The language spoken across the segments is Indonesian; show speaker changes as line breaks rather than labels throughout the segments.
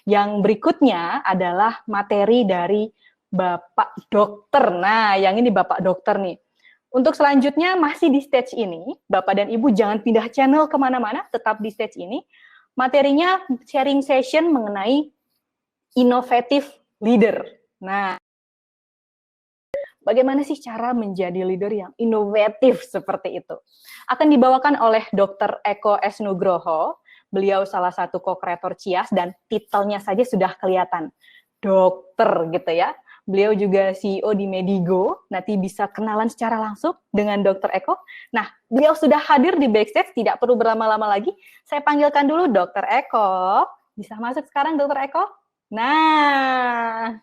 Yang berikutnya adalah materi dari Bapak Dokter. Nah, yang ini Bapak Dokter nih. Untuk selanjutnya masih di stage ini, Bapak dan Ibu jangan pindah channel kemana-mana, tetap di stage ini. Materinya sharing session mengenai innovative leader. Nah, bagaimana sih cara menjadi leader yang inovatif seperti itu? Akan dibawakan oleh Dr. Eko S. Nugroho. Beliau salah satu co-kreator CIAS dan titelnya saja sudah kelihatan. Dokter gitu ya. Beliau juga CEO di Medigo. Nanti bisa kenalan secara langsung dengan Dr. Eko. Nah, beliau sudah hadir di backstage, tidak perlu berlama-lama lagi. Saya panggilkan dulu Dr. Eko. Bisa masuk sekarang Dr. Eko? Nah,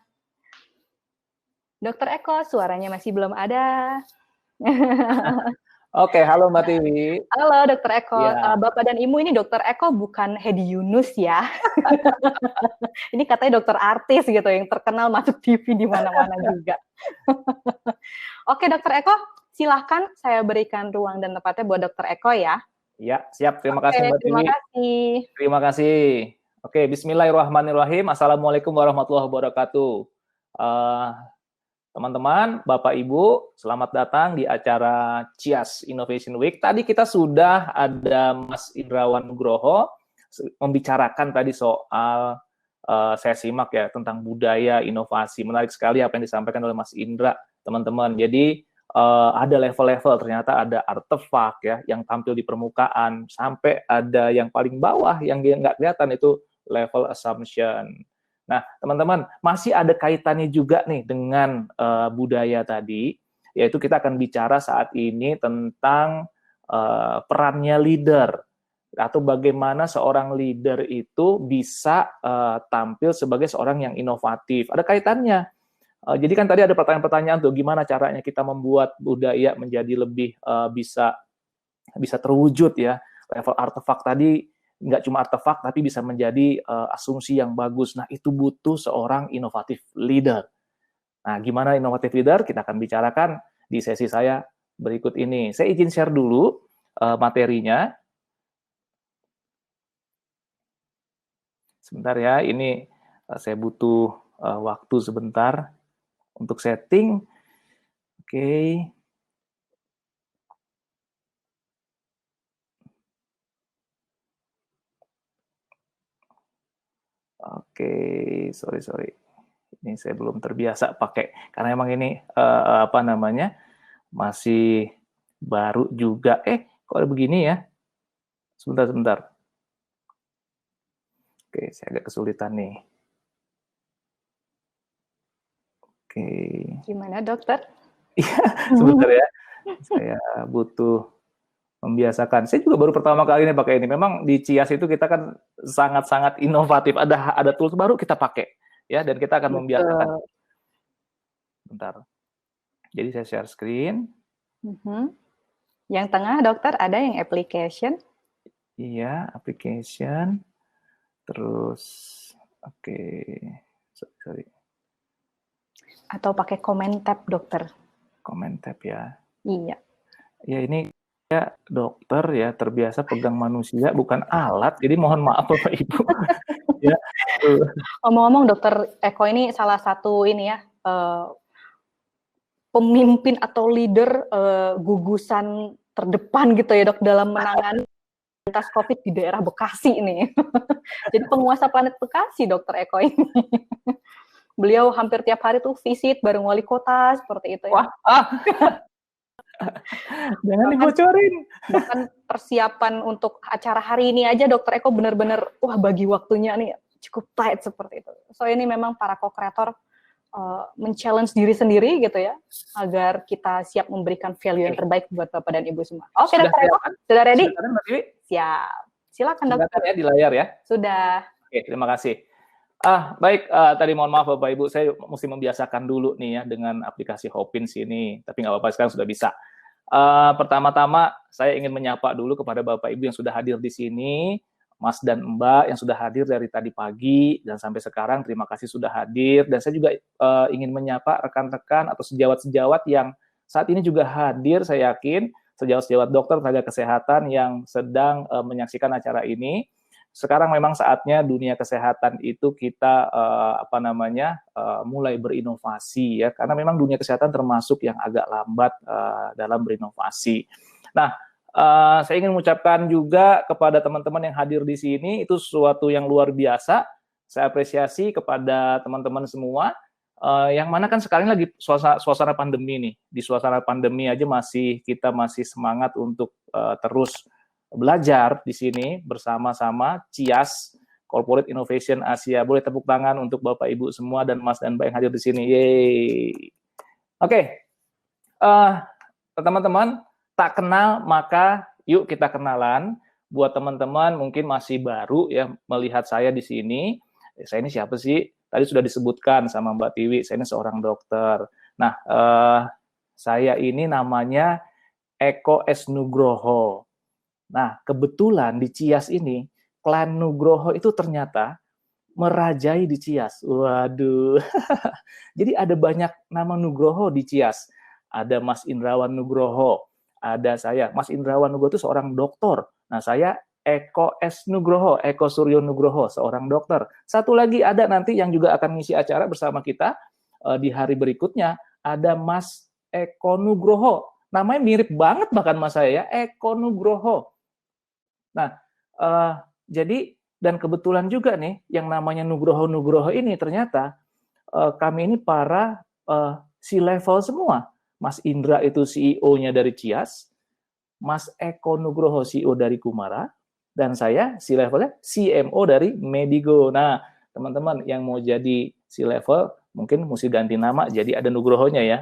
Dr. Eko, suaranya masih belum ada.
Oke, halo Mbak Tiwi.
Halo Dr. Eko,
Ya.
Bapak dan Ibu ini Dr. Eko bukan Hedi Yunus ya. Ini katanya dokter artis gitu yang terkenal masuk TV di mana-mana juga. Oke Dr. Eko, silahkan saya berikan ruang dan tempatnya buat Dr. Eko ya.
Ya, siap. Terima kasih Mbak
Terima
Tiwi.
kasih.
Terima kasih. Oke, Bismillahirrahmanirrahim. Assalamualaikum warahmatullahi wabarakatuh. Teman-teman, Bapak Ibu, selamat datang di acara CIAS Innovation Week. Tadi kita sudah ada Mas Indrawan Nugroho membicarakan tadi soal saya simak ya tentang budaya inovasi. Menarik sekali apa yang disampaikan oleh Mas Indra, teman-teman. Jadi ada level-level, ternyata ada artefak ya yang tampil di permukaan, sampai ada yang paling bawah yang nggak kelihatan, itu level assumption. Nah, teman-teman, masih ada kaitannya juga nih dengan budaya tadi, yaitu kita akan bicara saat ini tentang perannya leader, atau bagaimana seorang leader itu bisa tampil sebagai seorang yang inovatif. Ada kaitannya. Jadi kan tadi ada pertanyaan-pertanyaan tuh, gimana caranya kita membuat budaya menjadi lebih bisa terwujud ya. Level artefak tadi nggak cuma artefak, tapi bisa menjadi asumsi yang bagus. Nah, itu butuh seorang inovatif leader. Nah, gimana inovatif leader? Kita akan bicarakan di sesi saya berikut ini. Saya izin share dulu materinya. Sebentar ya, ini saya butuh waktu sebentar untuk setting. Oke. Oke, sorry. Ini saya belum terbiasa pakai, karena emang ini apa namanya, masih baru juga. Kok ada begini ya? Sebentar. Oke, saya agak kesulitan nih. Oke.
Gimana dokter?
Iya, sebentar ya. Saya butuh membiasakan. Saya juga baru pertama kali ini pakai ini. Memang di CIAS itu kita kan sangat-sangat inovatif. Ada tools baru kita pakai ya, dan kita akan membiasakan. Bentar. Jadi saya share screen.
Yang tengah dokter ada yang application.
Iya, application. Terus oke. Sorry.
Atau pakai comment tab dokter.
Comment tab ya.
Iya.
Ya, ini ya dokter ya, terbiasa pegang manusia bukan alat, jadi mohon maaf Bapak Ibu. Ya.
Ngomong-ngomong Dokter Eko ini salah satu ini ya pemimpin atau leader gugusan terdepan gitu ya Dok dalam menangani lintas COVID di daerah Bekasi ini. Jadi penguasa planet Bekasi Dokter Eko ini. Beliau hampir tiap hari tuh visit bareng wali kota seperti itu ya.
Wah, jangan dibocorin.
Bahkan persiapan untuk acara hari ini aja Dokter Eko benar-benar bagi waktunya nih cukup tight seperti itu. So ini memang para co-kreator men-challenge diri sendiri gitu ya, agar kita siap memberikan value yang terbaik buat Bapak dan Ibu semua. Oke, Dokter Eko, sudah ready? Siap. Silakan Dokter.
Ya, di layar ya.
Sudah.
Oke, terima kasih. Baik, tadi mohon maaf Bapak Ibu, saya mesti membiasakan dulu nih ya dengan aplikasi Hopins ini, tapi nggak apa-apa, sekarang sudah bisa. Pertama-tama saya ingin menyapa dulu kepada Bapak Ibu yang sudah hadir di sini, Mas dan Mbak yang sudah hadir dari tadi pagi dan sampai sekarang, terima kasih sudah hadir. Dan saya juga ingin menyapa rekan-rekan atau sejawat-sejawat yang saat ini juga hadir, saya yakin, sejawat-sejawat dokter, tenaga kesehatan yang sedang menyaksikan acara ini. sekarang memang saatnya dunia kesehatan itu kita mulai berinovasi ya, karena memang dunia kesehatan termasuk yang agak lambat dalam berinovasi. Nah, saya ingin mengucapkan juga kepada teman-teman yang hadir di sini, itu sesuatu yang luar biasa. Saya apresiasi kepada teman-teman semua, yang mana kan sekarang lagi suasana pandemi nih. Di suasana pandemi aja kita masih semangat untuk terus belajar di sini bersama-sama CIAS, Corporate Innovation Asia. Boleh tepuk tangan untuk Bapak Ibu semua dan Mas dan Mbak yang hadir di sini. Yeay. Oke, teman-teman, tak kenal maka yuk kita kenalan. Buat teman-teman mungkin masih baru ya melihat saya di sini. Saya ini siapa sih? Tadi sudah disebutkan sama Mbak Tiwi, saya ini seorang dokter. Nah, saya ini namanya Eko S. Nugroho. Nah, kebetulan di Cias ini, klan Nugroho itu ternyata merajai di Cias. Waduh. Jadi ada banyak nama Nugroho di Cias. Ada Mas Indrawan Nugroho, ada saya. Mas Indrawan Nugroho itu seorang dokter. Nah, saya Eko S. Nugroho, Eko Suryo Nugroho, seorang dokter. Satu lagi ada nanti yang juga akan ngisi acara bersama kita di hari berikutnya, ada Mas Eko Nugroho. Namanya mirip banget bahkan Mas saya ya, Eko Nugroho. Nah, jadi dan kebetulan juga nih yang namanya Nugroho ini ternyata kami ini para C-level semua. Mas Indra itu CEO-nya dari Cias, Mas Eko Nugroho CEO dari Kumara, dan saya C-levelnya CMO dari Medigo. Nah, teman-teman yang mau jadi C-level mungkin mesti ganti nama jadi ada Nugrohonya ya.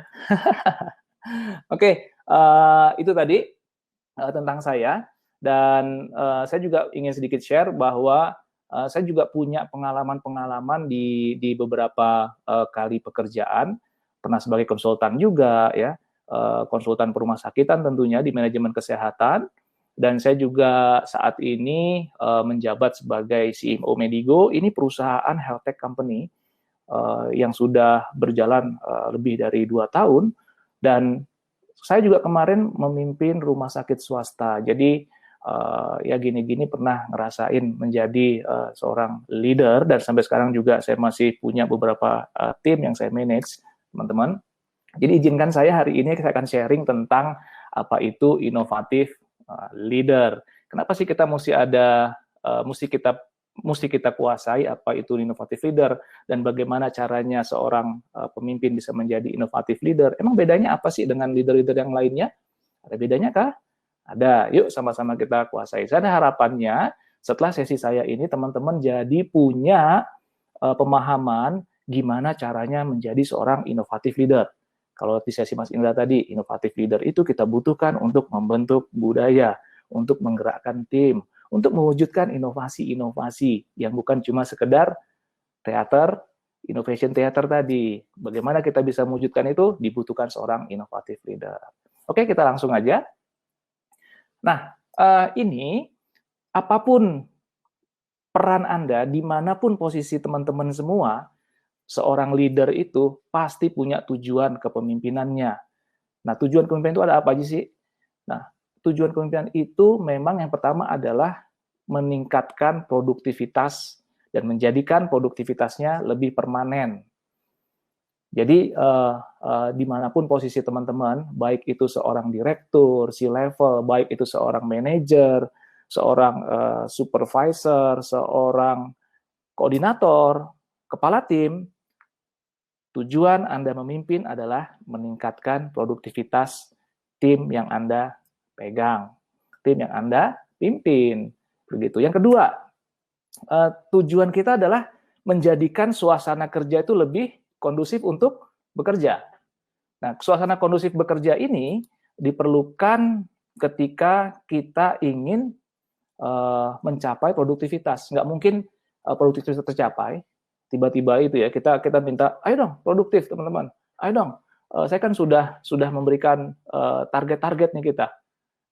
Oke, itu tadi tentang saya. Dan saya juga ingin sedikit share bahwa saya juga punya pengalaman-pengalaman di beberapa kali pekerjaan, pernah sebagai konsultan juga ya, konsultan perumah sakitan tentunya di manajemen kesehatan, dan saya juga saat ini menjabat sebagai CMO Medigo. Ini perusahaan health tech company yang sudah berjalan lebih dari 2 tahun, dan saya juga kemarin memimpin rumah sakit swasta. Jadi ya gini-gini pernah ngerasain menjadi seorang leader, dan sampai sekarang juga saya masih punya beberapa tim yang saya manage, teman-teman. Jadi izinkan saya hari ini saya akan sharing tentang apa itu inovatif leader. Kenapa sih kita mesti kita kuasai apa itu inovatif leader, dan bagaimana caranya seorang pemimpin bisa menjadi inovatif leader. Emang bedanya apa sih dengan leader-leader yang lainnya? Ada bedanya kah? Ada, yuk sama-sama kita kuasai. Saya ada harapannya setelah sesi saya ini teman-teman jadi punya pemahaman gimana caranya menjadi seorang inovatif leader. Kalau di sesi Mas Indra tadi, inovatif leader itu kita butuhkan untuk membentuk budaya, untuk menggerakkan tim, untuk mewujudkan inovasi-inovasi yang bukan cuma sekedar teater, innovation theater tadi. Bagaimana kita bisa mewujudkan itu? Dibutuhkan seorang inovatif leader. Oke, kita langsung aja. Nah, ini apapun peran Anda, dimanapun posisi teman-teman semua, seorang leader itu pasti punya tujuan kepemimpinannya. Nah, tujuan kepemimpinan itu ada apa aja sih? Nah, tujuan kepemimpinan itu memang yang pertama adalah meningkatkan produktivitas dan menjadikan produktivitasnya lebih permanen. Jadi dimanapun posisi teman-teman, baik itu seorang direktur, C-level, baik itu seorang manajer, seorang supervisor, seorang koordinator, kepala tim, tujuan Anda memimpin adalah meningkatkan produktivitas tim yang Anda pegang, tim yang Anda pimpin. Begitu. Yang kedua, tujuan kita adalah menjadikan suasana kerja itu lebih kondusif untuk bekerja. Nah, suasana kondusif bekerja ini diperlukan ketika kita ingin mencapai produktivitas. Nggak mungkin produktivitas tercapai tiba-tiba itu ya. Kita minta, ayo dong produktif teman-teman. Ayo dong. Saya kan sudah memberikan target-target nih kita.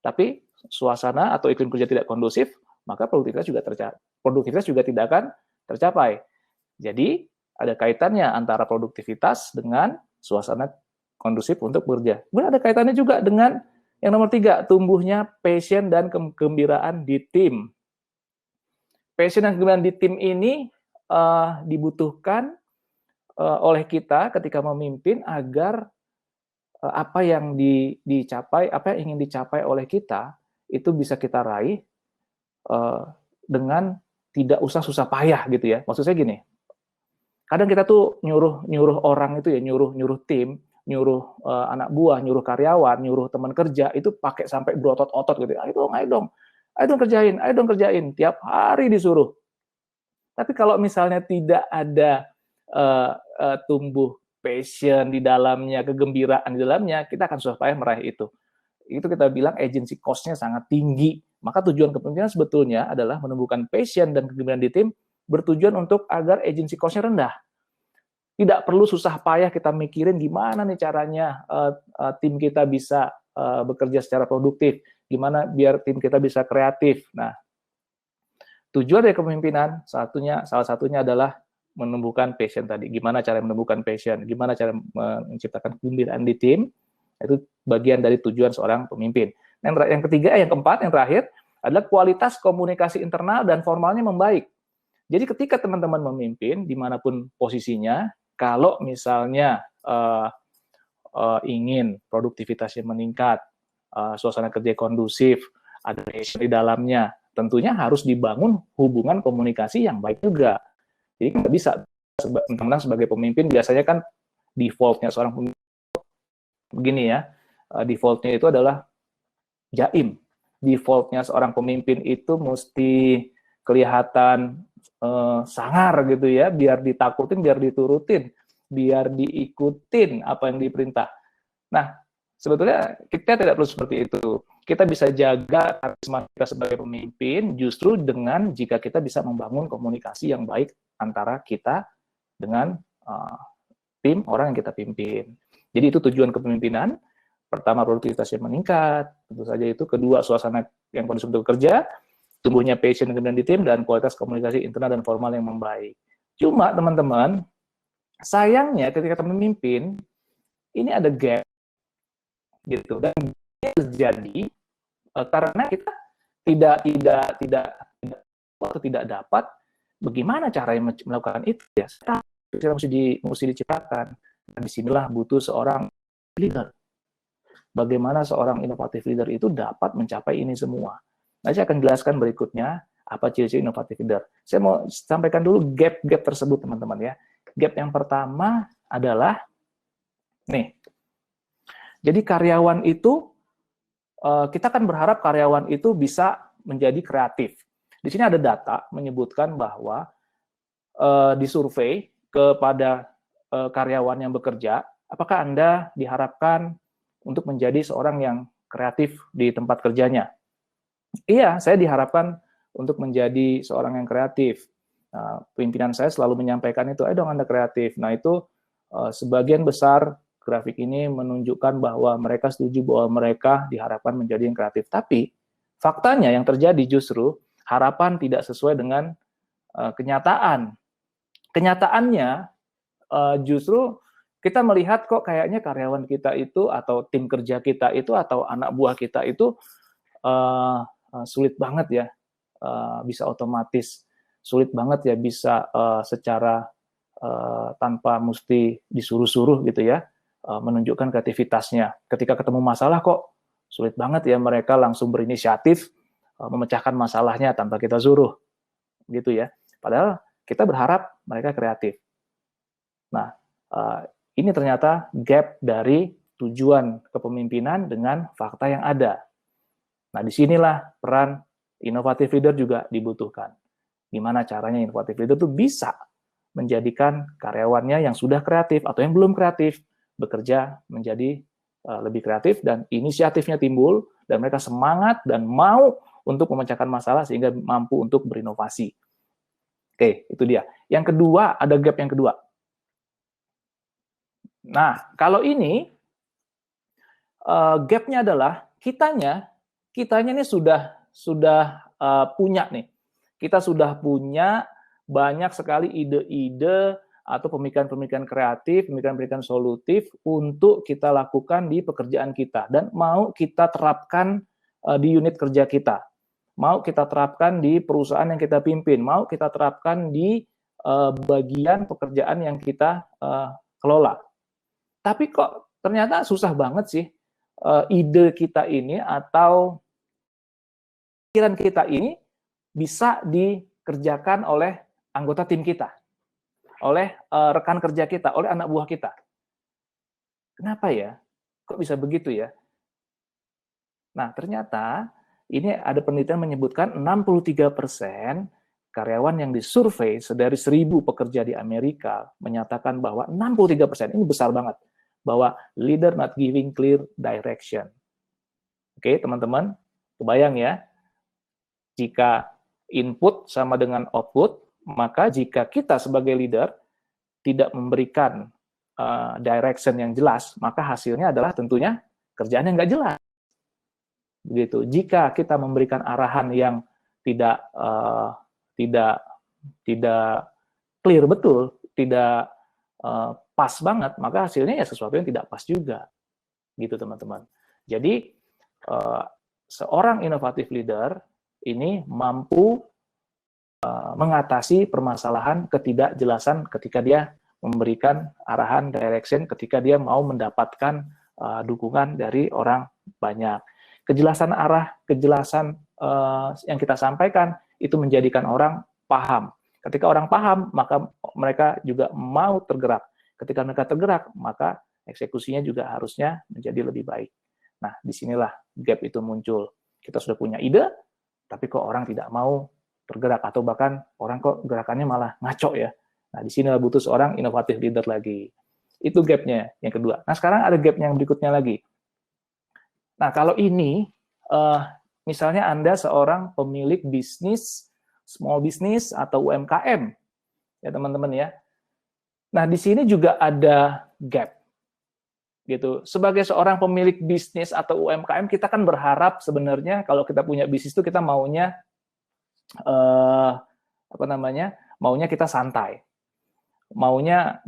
Tapi suasana atau iklim kerja tidak kondusif, maka produktivitas juga tidak akan tercapai. Jadi ada kaitannya antara produktivitas dengan suasana kondusif untuk bekerja. Kemudian ada kaitannya juga dengan yang nomor 3, tumbuhnya passion dan kegembiraan di tim. passion dan kegembiraan di tim ini dibutuhkan oleh kita ketika memimpin agar apa yang dicapai, apa yang ingin dicapai oleh kita itu bisa kita raih dengan tidak usah susah payah gitu ya. Maksud saya gini, kadang kita tuh nyuruh orang itu ya, nyuruh tim, nyuruh anak buah, nyuruh karyawan, nyuruh teman kerja itu pakai sampai berotot-otot gitu. Ayo dong kerjain, tiap hari disuruh. Tapi kalau misalnya tidak ada tumbuh passion di dalamnya, kegembiraan di dalamnya, kita akan susah payah meraih itu. Itu kita bilang agency cost-nya sangat tinggi. Maka tujuan kepemimpinan sebetulnya adalah menumbuhkan passion dan kegembiraan di tim bertujuan untuk agar agency cost-nya rendah. Tidak perlu susah payah kita mikirin gimana nih caranya tim kita bisa bekerja secara produktif, gimana biar tim kita bisa kreatif. Nah, tujuan dari kepemimpinan salah satunya adalah menumbuhkan passion tadi. Gimana cara menumbuhkan passion, gimana cara menciptakan kegembiraan di tim, itu bagian dari tujuan seorang pemimpin. Yang ketiga, yang keempat, yang terakhir adalah kualitas komunikasi internal dan formalnya membaik. Jadi ketika teman-teman memimpin, dimanapun posisinya, kalau misalnya ingin produktivitasnya meningkat, suasana kerja kondusif, ada passion di dalamnya, tentunya harus dibangun hubungan komunikasi yang baik juga. Jadi nggak bisa, teman-teman sebagai pemimpin biasanya kan default-nya seorang pemimpin begini ya, default-nya itu adalah jaim. Default-nya seorang pemimpin itu mesti kelihatan sangar gitu ya, biar ditakutin, biar diturutin, biar diikutin apa yang diperintah. Nah, sebetulnya kita tidak perlu seperti itu. Kita bisa jaga karisma kita sebagai pemimpin justru dengan jika kita bisa membangun komunikasi yang baik antara kita dengan tim orang yang kita pimpin. Jadi itu tujuan kepemimpinan. Pertama, produktivitasnya meningkat, tentu saja itu. Kedua, suasana yang kondusif untuk kerja, tumbuhnya passion dan di tim, dan kualitas komunikasi internal dan formal yang membaik. Cuma teman-teman, sayangnya ketika kita memimpin, ini ada gap gitu, dan terjadi karena kita tidak dapat bagaimana cara melakukan itu ya. Mesti diciptakan. Dan disinilah butuh seorang leader. Bagaimana seorang inovatif leader itu dapat mencapai ini semua. Nah, saya akan jelaskan berikutnya apa ciri-ciri inovatif leader. Saya mau sampaikan dulu gap-gap tersebut, teman-teman ya. Gap yang pertama adalah nih. Jadi karyawan itu kita kan berharap karyawan itu bisa menjadi kreatif. Di sini ada data menyebutkan bahwa di survei kepada karyawan yang bekerja, apakah Anda diharapkan untuk menjadi seorang yang kreatif di tempat kerjanya? Iya, saya diharapkan untuk menjadi seorang yang kreatif. Pimpinan saya selalu menyampaikan itu, ayo dong Anda kreatif. Nah itu sebagian besar grafik ini menunjukkan bahwa mereka setuju bahwa mereka diharapkan menjadi yang kreatif. Tapi faktanya yang terjadi justru harapan tidak sesuai dengan kenyataan. Kenyataannya justru kita melihat kok kayaknya karyawan kita itu atau tim kerja kita itu atau anak buah kita itu sulit banget ya bisa otomatis, sulit banget ya bisa secara tanpa mesti disuruh-suruh gitu ya menunjukkan kreativitasnya. Ketika ketemu masalah kok sulit banget ya mereka langsung berinisiatif memecahkan masalahnya tanpa kita suruh gitu ya. Padahal kita berharap mereka kreatif. Nah, ini ternyata gap dari tujuan kepemimpinan dengan fakta yang ada. Nah, disinilah peran inovatif leader juga dibutuhkan. Gimana caranya inovatif leader itu bisa menjadikan karyawannya yang sudah kreatif atau yang belum kreatif bekerja menjadi lebih kreatif dan inisiatifnya timbul dan mereka semangat dan mau untuk memecahkan masalah sehingga mampu untuk berinovasi. Oke, itu dia. Yang kedua, ada gap yang kedua. Nah, kalau ini gap-nya adalah kitanya ini sudah punya nih. Kita sudah punya banyak sekali ide-ide atau pemikiran-pemikiran kreatif, pemikiran-pemikiran solutif untuk kita lakukan di pekerjaan kita dan mau kita terapkan di unit kerja kita. mau kita terapkan di perusahaan yang kita pimpin, mau kita terapkan di bagian pekerjaan yang kita kelola. Tapi kok ternyata susah banget sih ide kita ini atau pikiran kita ini bisa dikerjakan oleh anggota tim kita, oleh rekan kerja kita, oleh anak buah kita. Kenapa ya? Kok bisa begitu ya? Nah, ternyata ini ada penelitian menyebutkan 63% karyawan yang disurvei dari 1.000 pekerja di Amerika menyatakan bahwa 63%, ini besar banget, bahwa leader not giving clear direction. Oke, teman-teman, kebayang ya, jika input sama dengan output, maka jika kita sebagai leader tidak memberikan direction yang jelas, maka hasilnya adalah tentunya kerjaan yang nggak jelas. Begitu. Jika kita memberikan arahan yang tidak clear betul, tidak pas banget, maka hasilnya ya sesuatu yang tidak pas juga, gitu teman-teman. Jadi seorang inovatif leader ini mampu mengatasi permasalahan ketidakjelasan ketika dia memberikan arahan direction, ketika dia mau mendapatkan dukungan dari orang banyak. Kejelasan arah, kejelasan yang kita sampaikan itu menjadikan orang paham. Ketika orang paham, maka mereka juga mau tergerak. Ketika mereka tergerak, maka eksekusinya juga harusnya menjadi lebih baik. Nah, disinilah gap itu muncul. Kita sudah punya ide, tapi kok orang tidak mau tergerak, atau bahkan orang kok gerakannya malah ngaco ya. Nah, disinilah butuh seorang inovatif leader lagi. Itu gapnya yang kedua. Nah, sekarang ada gap yang berikutnya lagi. Nah, kalau ini, misalnya Anda seorang pemilik bisnis, small business atau UMKM, ya teman-teman ya. Nah, di sini juga ada gap. Gitu. Sebagai seorang pemilik bisnis atau UMKM, kita kan berharap sebenarnya kalau kita punya bisnis itu kita maunya, maunya kita santai. Maksudnya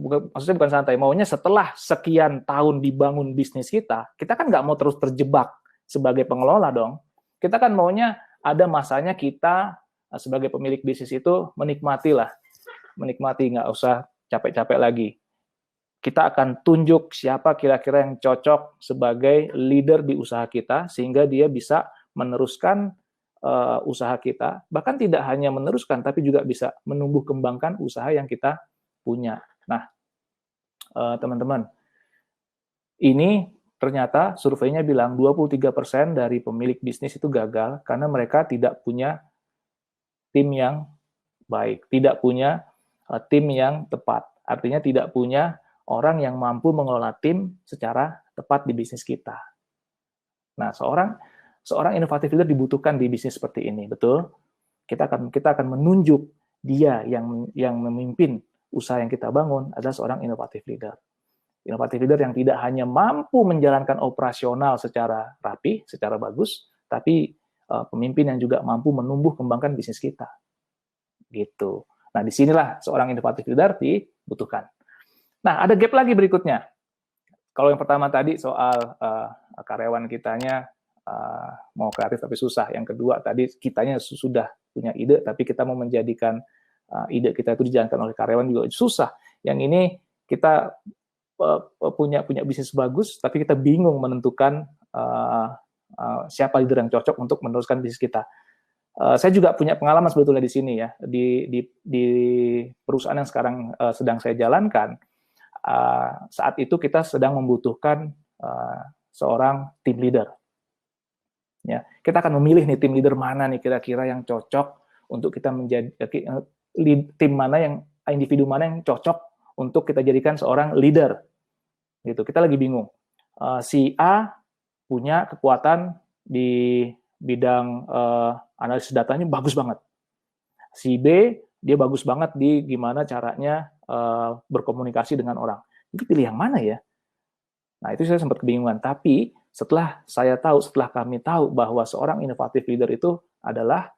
bukan santai, maunya setelah sekian tahun dibangun bisnis kita kan nggak mau terus terjebak sebagai pengelola dong. Kita kan maunya ada masanya kita sebagai pemilik bisnis itu menikmati, nggak usah capek-capek lagi. Kita akan tunjuk siapa kira-kira yang cocok sebagai leader di usaha kita, sehingga dia bisa meneruskan usaha kita, bahkan tidak hanya meneruskan, tapi juga bisa menumbuh kembangkan usaha yang kita punya. Nah, teman-teman, ini ternyata surveinya bilang 23% dari pemilik bisnis itu gagal karena mereka tidak punya tim yang baik, tidak punya tim yang tepat. Artinya tidak punya orang yang mampu mengelola tim secara tepat di bisnis kita. Nah, seorang inovatif leader dibutuhkan di bisnis seperti ini, betul? Kita akan menunjuk dia yang memimpin usaha yang kita bangun adalah seorang inovatif leader. Inovatif leader yang tidak hanya mampu menjalankan operasional secara rapi, secara bagus, tapi pemimpin yang juga mampu menumbuh kembangkan bisnis kita. Gitu. Nah, disinilah seorang inovatif leader dibutuhkan. Nah, ada gap lagi berikutnya. Kalau yang pertama tadi soal karyawan kitanya mau kreatif tapi susah. Yang kedua tadi kitanya sudah punya ide, tapi kita mau menjadikan ide kita itu dijalankan oleh karyawan juga susah. Yang ini kita punya bisnis bagus, tapi kita bingung menentukan siapa leader yang cocok untuk meneruskan bisnis kita. Saya juga punya pengalaman sebetulnya di sini ya, di perusahaan yang sekarang sedang saya jalankan. Saat itu kita sedang membutuhkan seorang team leader. Ya, kita akan memilih nih tim leader mana nih kira-kira yang cocok untuk kita menjadi tim mana, yang individu mana yang cocok untuk kita jadikan seorang leader. Gitu. Kita lagi bingung. Si A punya kekuatan di bidang analisis datanya bagus banget. Si B dia bagus banget di gimana caranya berkomunikasi dengan orang. Jadi pilih yang mana ya? Nah, itu saya sempat kebingungan. Tapi setelah kami tahu bahwa seorang inovatif leader itu adalah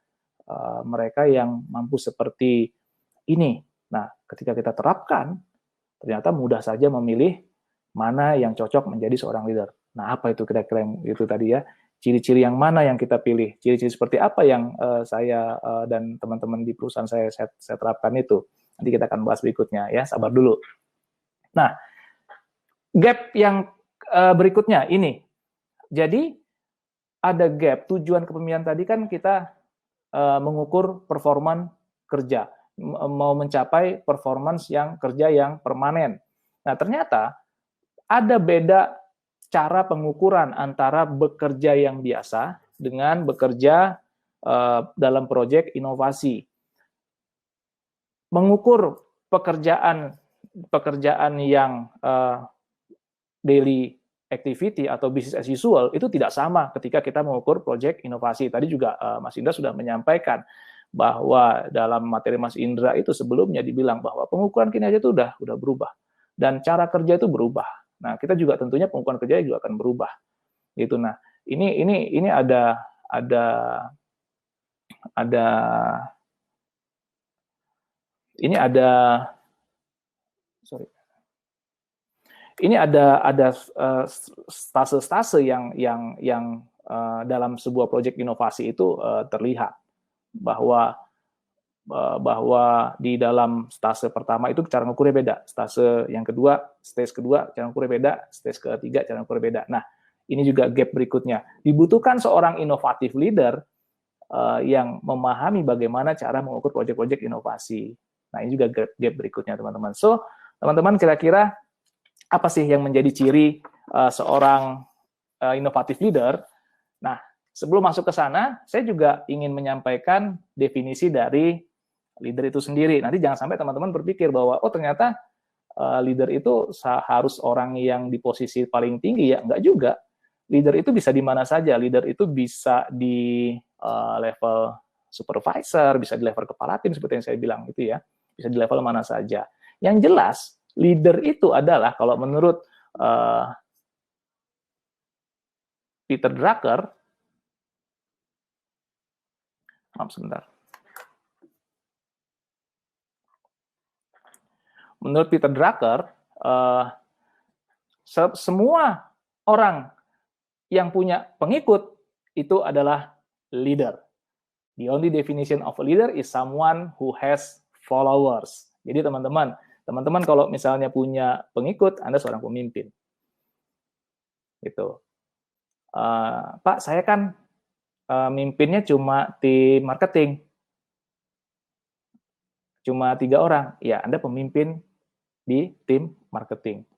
mereka yang mampu seperti ini. Nah, ketika kita terapkan, ternyata mudah saja memilih mana yang cocok menjadi seorang leader. Nah, apa itu kira-kira itu tadi ya? Ciri-ciri yang mana yang kita pilih? Ciri-ciri seperti apa yang saya dan teman-teman di perusahaan saya terapkan itu? Nanti kita akan bahas berikutnya ya, sabar dulu. Nah, gap yang berikutnya ini. Jadi ada gap, tujuan kepemimpinan tadi kan kita mengukur performan kerja, mau mencapai performance yang kerja yang permanen. Nah, ternyata ada beda cara pengukuran antara bekerja yang biasa dengan bekerja dalam proyek inovasi. Mengukur pekerjaan yang daily activity atau business as usual itu tidak sama ketika kita mengukur proyek inovasi. Tadi juga Mas Indra sudah menyampaikan bahwa dalam materi Mas Indra itu sebelumnya dibilang bahwa pengukuran kinerja itu udah berubah dan cara kerja itu berubah. Nah, kita juga tentunya pengukuran kerja juga akan berubah. Gitu. Nah, ini ada sorry. Ini ada stase-stase yang dalam sebuah proyek inovasi itu terlihat bahwa di dalam stase pertama itu cara ngukurnya beda, stase yang kedua, stage kedua cara ngukurnya beda, stage ketiga cara ngukurnya beda. Nah, ini juga gap berikutnya. Dibutuhkan seorang inovatif leader yang memahami bagaimana cara mengukur proyek-proyek inovasi. Nah, ini juga gap berikutnya, teman-teman. So, teman-teman kira-kira apa sih yang menjadi ciri seorang inovatif leader? Nah, sebelum masuk ke sana, saya juga ingin menyampaikan definisi dari leader itu sendiri. Nanti jangan sampai teman-teman berpikir bahwa, oh ternyata leader itu harus orang yang di posisi paling tinggi, ya enggak juga. Leader itu bisa di mana saja. Leader itu bisa di level supervisor, bisa di level kepala tim, seperti yang saya bilang gitu ya. Bisa di level mana saja. Yang jelas, leader itu adalah, kalau menurut Peter Drucker, maaf sebentar. Menurut Peter Drucker, semua orang yang punya pengikut itu adalah leader. The only definition of a leader is someone who has followers. Jadi teman-teman kalau misalnya punya pengikut, Anda seorang pemimpin. Gitu. Pak, saya kan mimpinnya cuma tim marketing. Cuma 3 orang. Ya, Anda pemimpin di tim marketing.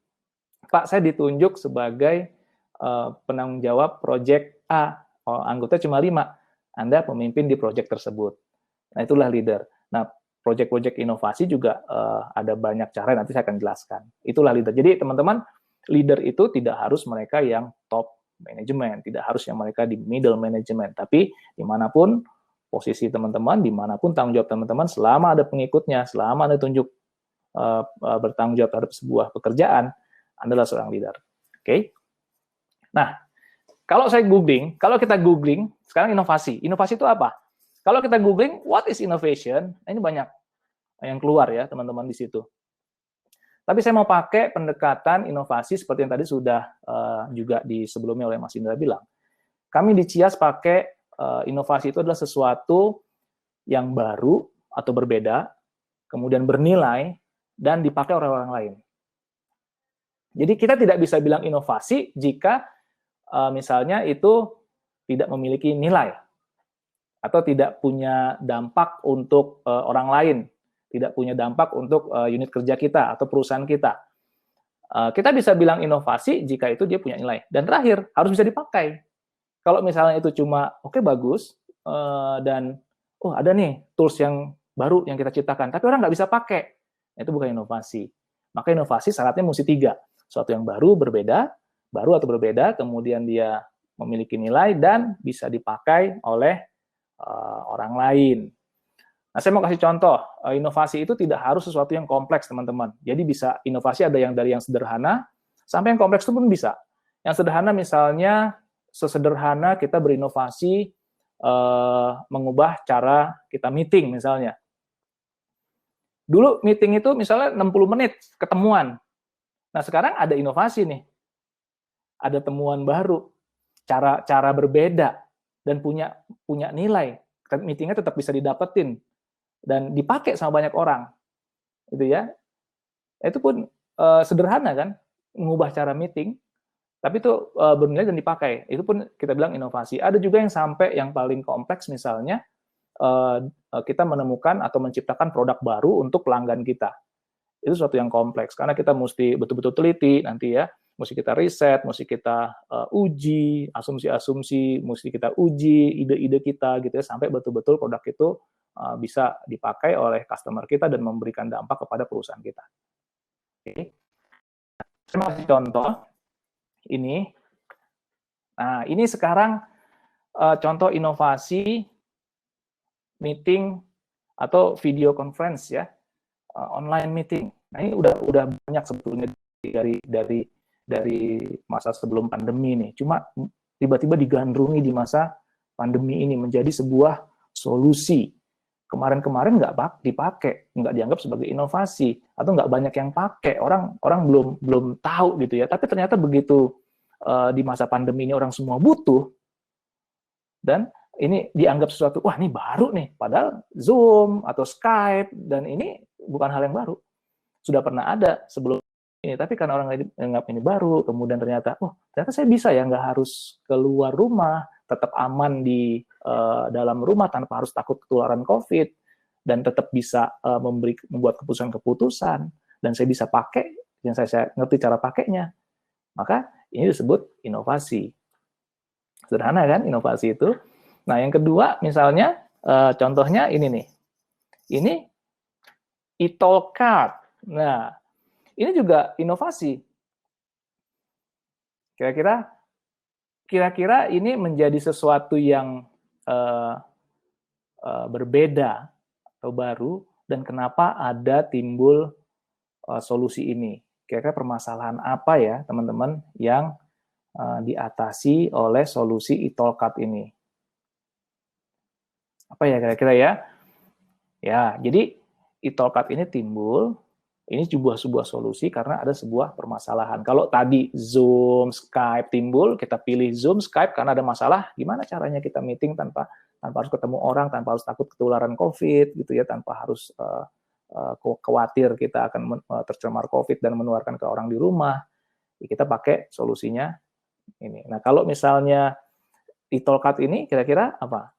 Pak, saya ditunjuk sebagai penanggung jawab proyek A. Anggota cuma 5. Anda pemimpin di proyek tersebut. Nah, itulah leader. Nah, proyek-proyek inovasi juga ada banyak cara, nanti saya akan jelaskan. Itulah leader. Jadi, teman-teman, leader itu tidak harus mereka yang top manajemen, tidak harus yang mereka di middle management, tapi dimanapun posisi teman-teman, dimanapun tanggung jawab teman-teman, selama ada pengikutnya, selama Anda tunjuk bertanggung jawab terhadap sebuah pekerjaan, Anda adalah seorang leader. Oke? Nah, kalau kita googling, sekarang inovasi itu apa? Kalau kita googling, what is innovation? Nah, ini banyak yang keluar ya, teman-teman di situ. Tapi saya mau pakai pendekatan inovasi seperti yang tadi sudah juga di sebelumnya oleh Mas Indra bilang. Kami di Cias pakai inovasi itu adalah sesuatu yang baru atau berbeda, kemudian bernilai, dan dipakai oleh orang lain. Jadi kita tidak bisa bilang inovasi jika misalnya itu tidak memiliki nilai atau tidak punya dampak untuk orang lain, tidak punya dampak untuk unit kerja kita atau perusahaan kita. Kita bisa bilang inovasi jika itu dia punya nilai. Dan terakhir, harus bisa dipakai. Kalau misalnya itu cuma, oke, bagus, dan ada nih tools yang baru yang kita ciptakan, tapi orang nggak bisa pakai, itu bukan inovasi. Maka inovasi syaratnya mesti 3. Sesuatu yang baru atau berbeda, kemudian dia memiliki nilai dan bisa dipakai oleh orang lain. Nah, saya mau kasih contoh, inovasi itu tidak harus sesuatu yang kompleks, teman-teman. Jadi bisa inovasi ada yang dari yang sederhana sampai yang kompleks itu pun bisa. Yang sederhana misalnya sesederhana kita berinovasi mengubah cara kita meeting misalnya. Dulu meeting itu misalnya 60 menit ketemuan. Nah, sekarang ada inovasi nih. ada temuan baru, cara berbeda, dan punya nilai. Meetingnya tetap bisa didapetin dan dipakai sama banyak orang, gitu ya. Itu pun sederhana kan, mengubah cara meeting, tapi itu bernilai dan dipakai. Itu pun kita bilang inovasi. Ada juga yang sampai yang paling kompleks, misalnya kita menemukan atau menciptakan produk baru untuk pelanggan kita. Itu sesuatu yang kompleks, karena kita mesti betul-betul teliti nanti ya, mesti kita riset, mesti kita uji, asumsi-asumsi, mesti kita uji ide-ide kita gitu ya, sampai betul-betul produk itu bisa dipakai oleh customer kita dan memberikan dampak kepada perusahaan kita. Oke. Saya kasih contoh ini. Nah, ini sekarang contoh inovasi meeting atau video conference ya, online meeting. Nah, ini udah banyak sebetulnya dari masa sebelum pandemi nih. Cuma tiba-tiba digandrungi di masa pandemi ini menjadi sebuah solusi. Kemarin-kemarin nggak dipakai, nggak dianggap sebagai inovasi, atau nggak banyak yang pakai. Orang belum tahu gitu ya. Tapi ternyata begitu di masa pandemi ini orang semua butuh, dan ini dianggap sesuatu, wah ini baru nih, padahal Zoom atau Skype, dan ini bukan hal yang baru. Sudah pernah ada sebelum ini, tapi karena orang menganggap ini baru, kemudian ternyata saya bisa ya, nggak harus keluar rumah, tetap aman di dalam rumah tanpa harus takut ketularan COVID, dan tetap bisa membuat keputusan-keputusan, dan saya bisa pakai, yang saya ngerti cara pakainya, maka ini disebut inovasi. Sederhana kan inovasi itu. Nah, yang kedua misalnya contohnya ini nih. Ini e-talk card. Nah, ini juga inovasi. Kira-kira ini menjadi sesuatu yang berbeda atau baru, dan kenapa ada timbul solusi ini? Kira-kira permasalahan apa ya, teman-teman, yang diatasi oleh solusi e-talk card ini? Apa ya kira-kira ya? Ya, jadi e-talk card ini timbul, ini sebuah solusi karena ada sebuah permasalahan. Kalau tadi Zoom, Skype timbul, kita pilih Zoom, Skype karena ada masalah, gimana caranya kita meeting tanpa harus ketemu orang, tanpa harus takut ketularan COVID gitu ya, tanpa harus khawatir kita akan tercemar COVID dan menularkan ke orang di rumah. Ya, kita pakai solusinya ini. Nah, kalau misalnya e-talk card ini kira-kira apa?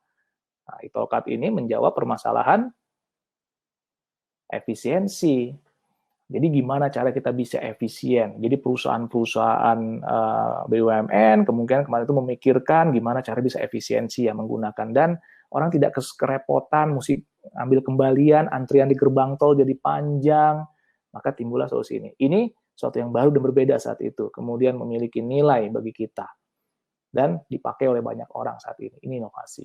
Nah, e-talk card ini menjawab permasalahan efisiensi. Jadi gimana cara kita bisa efisien? Jadi perusahaan-perusahaan BUMN kemungkinan kemarin itu memikirkan gimana cara bisa efisiensi ya menggunakan, dan orang tidak kerepotan, mesti ambil kembalian, antrian di gerbang tol jadi panjang, maka timbullah solusi ini. Ini sesuatu yang baru dan berbeda saat itu, kemudian memiliki nilai bagi kita dan dipakai oleh banyak orang saat ini. Ini inovasi.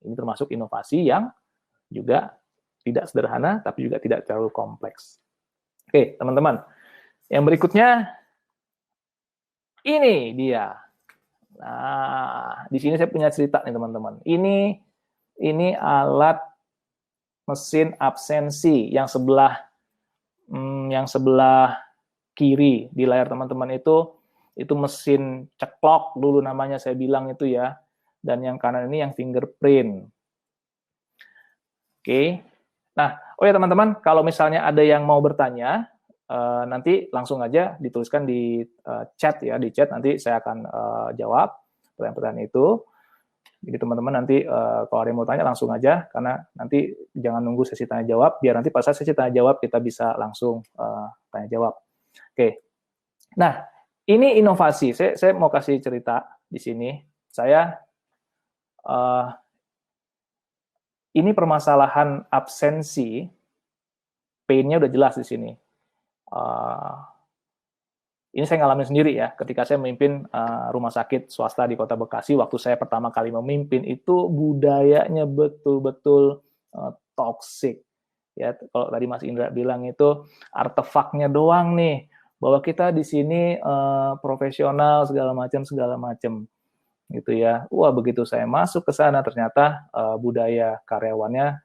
Ini termasuk inovasi yang juga tidak sederhana, tapi juga tidak terlalu kompleks. Oke, teman-teman. Yang berikutnya, ini dia. Nah, di sini saya punya cerita nih, teman-teman. Ini alat mesin absensi yang sebelah kiri di layar teman-teman itu mesin ceklok dulu namanya saya bilang itu ya. Dan yang kanan ini yang fingerprint. Oke. Nah, ya teman-teman, kalau misalnya ada yang mau bertanya, nanti langsung aja dituliskan di chat ya, di chat nanti saya akan jawab pertanyaan-pertanyaan itu. Jadi teman-teman nanti kalau ada yang mau tanya langsung aja, karena nanti jangan nunggu sesi tanya jawab, biar nanti pas sesi tanya jawab kita bisa langsung tanya jawab. Oke. Nah, ini inovasi. Saya mau kasih cerita di sini. Ini permasalahan absensi, pain-nya udah jelas di sini. Ini saya ngalamin sendiri ya, ketika saya memimpin rumah sakit swasta di Kota Bekasi, waktu saya pertama kali memimpin itu budayanya betul-betul toksik. Ya, kalau tadi Mas Indra bilang itu artefaknya doang nih, bahwa kita di sini profesional segala macam. Gitu ya. Wah, begitu saya masuk ke sana ternyata budaya karyawannya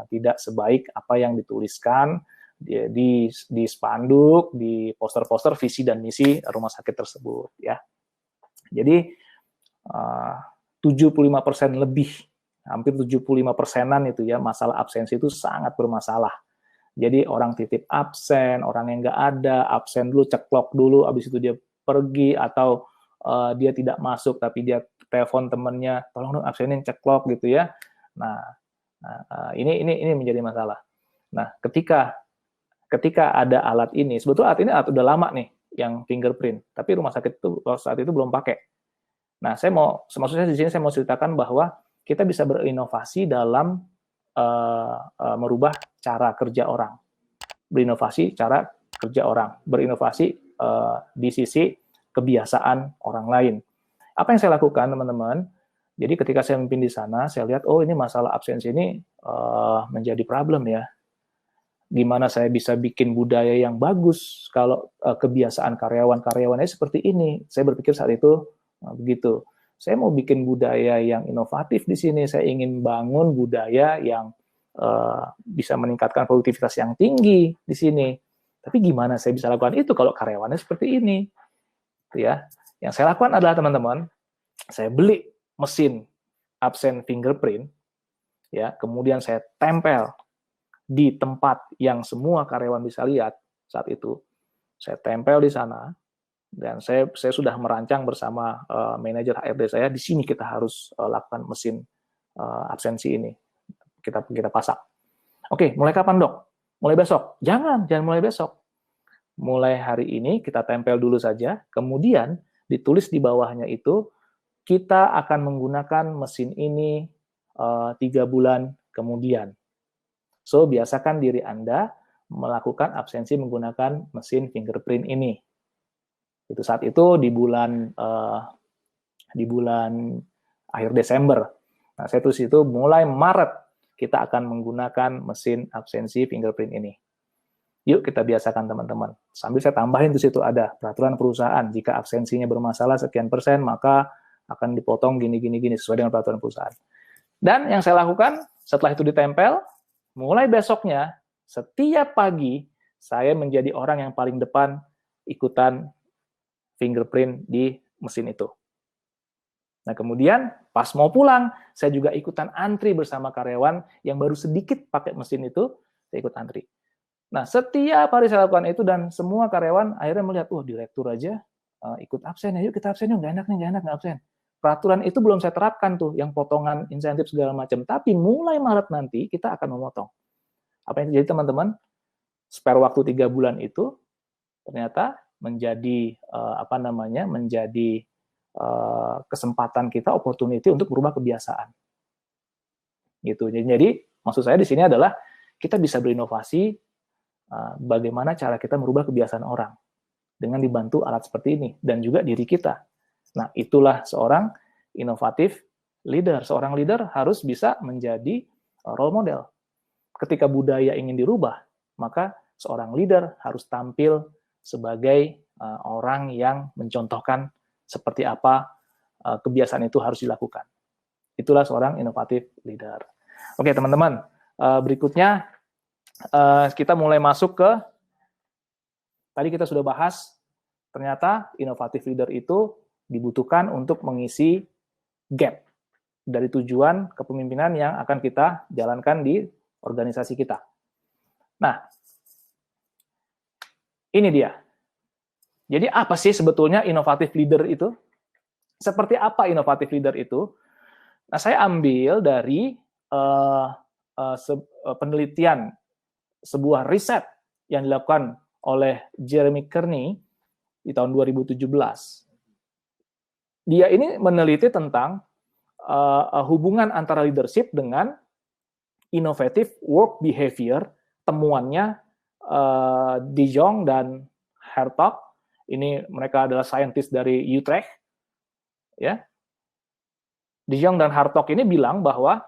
tidak sebaik apa yang dituliskan di spanduk, di poster-poster visi dan misi rumah sakit tersebut ya. Jadi 75% lebih, hampir 75%-an itu ya, masalah absensi itu sangat bermasalah. Jadi orang titip absen, orang yang nggak ada, absen dulu, ceklok dulu, habis itu dia pergi, atau dia tidak masuk, tapi dia telepon temennya, tolong dong absenin, ceklok gitu ya. Nah, ini menjadi masalah. Nah, ketika ada alat ini, sebetulnya alat ini udah lama nih, yang fingerprint, tapi rumah sakit itu saat itu belum pakai. Nah, maksudnya di sini saya mau ceritakan bahwa kita bisa berinovasi dalam merubah cara kerja orang, berinovasi cara kerja orang, berinovasi di sisi kebiasaan orang lain. Apa yang saya lakukan, teman-teman? Jadi ketika saya memimpin di sana, saya lihat, oh ini masalah absensi ini menjadi problem ya. Gimana saya bisa bikin budaya yang bagus kalau kebiasaan karyawan-karyawannya seperti ini. Saya berpikir saat itu begitu. Saya mau bikin budaya yang inovatif di sini. Saya ingin bangun budaya yang bisa meningkatkan produktivitas yang tinggi di sini. Tapi gimana saya bisa lakukan itu kalau karyawannya seperti ini? Ya, yang saya lakukan adalah, teman-teman, saya beli mesin absen fingerprint, ya, kemudian saya tempel di tempat yang semua karyawan bisa lihat saat itu. Saya tempel di sana. Dan saya sudah merancang bersama manajer HRD saya, di sini kita harus lakukan mesin absensi ini. Kita pasang. Oke, mulai kapan, Dok? Mulai besok? Jangan mulai besok. Mulai hari ini kita tempel dulu saja, kemudian ditulis di bawahnya itu, kita akan menggunakan mesin ini 3 bulan kemudian. So, biasakan diri Anda melakukan absensi menggunakan mesin fingerprint ini. Itu saat itu di bulan akhir Desember. Nah, saya tulis itu mulai Maret kita akan menggunakan mesin absensi fingerprint ini. Yuk kita biasakan, teman-teman. Sambil saya tambahin di situ ada peraturan perusahaan. Jika absensinya bermasalah sekian persen, maka akan dipotong gini sesuai dengan peraturan perusahaan. Dan yang saya lakukan setelah itu ditempel, mulai besoknya setiap pagi saya menjadi orang yang paling depan ikutan fingerprint di mesin itu. Nah, kemudian pas mau pulang, saya juga ikutan antri bersama karyawan yang baru sedikit pakai mesin itu, saya ikut antri. Nah, setiap hari saya lakukan itu, dan semua karyawan akhirnya melihat, direktur aja ikut absen ya, yuk kita absen yuk, nggak enak nggak absen. Peraturan itu belum saya terapkan tuh, yang potongan insentif segala macam, tapi mulai Maret nanti kita akan memotong. Apa yang terjadi, teman-teman? Spare waktu 3 bulan itu ternyata menjadi menjadi kesempatan kita, opportunity untuk berubah kebiasaan. Gitu. Jadi maksud saya di sini adalah kita bisa berinovasi bagaimana cara kita merubah kebiasaan orang dengan dibantu alat seperti ini dan juga diri kita. Nah, itulah seorang inovatif leader. Seorang leader harus bisa menjadi role model. Ketika budaya ingin dirubah, maka seorang leader harus tampil sebagai orang yang mencontohkan seperti apa kebiasaan itu harus dilakukan. Itulah seorang inovatif leader. Oke, teman-teman, berikutnya kita mulai masuk ke, tadi kita sudah bahas, ternyata inovatif leader itu dibutuhkan untuk mengisi gap dari tujuan kepemimpinan yang akan kita jalankan di organisasi kita. Nah, ini dia. Jadi apa sih sebetulnya inovatif leader itu? Seperti apa inovatif leader itu? Nah, saya ambil dari penelitian, sebuah riset yang dilakukan oleh Jeremy Kearney di tahun 2017. Dia ini meneliti tentang hubungan antara leadership dengan innovative work behavior. Temuannya De Jong dan Hertog. Ini mereka adalah saintis dari Utrecht. Ya. De Jong dan Hertog ini bilang bahwa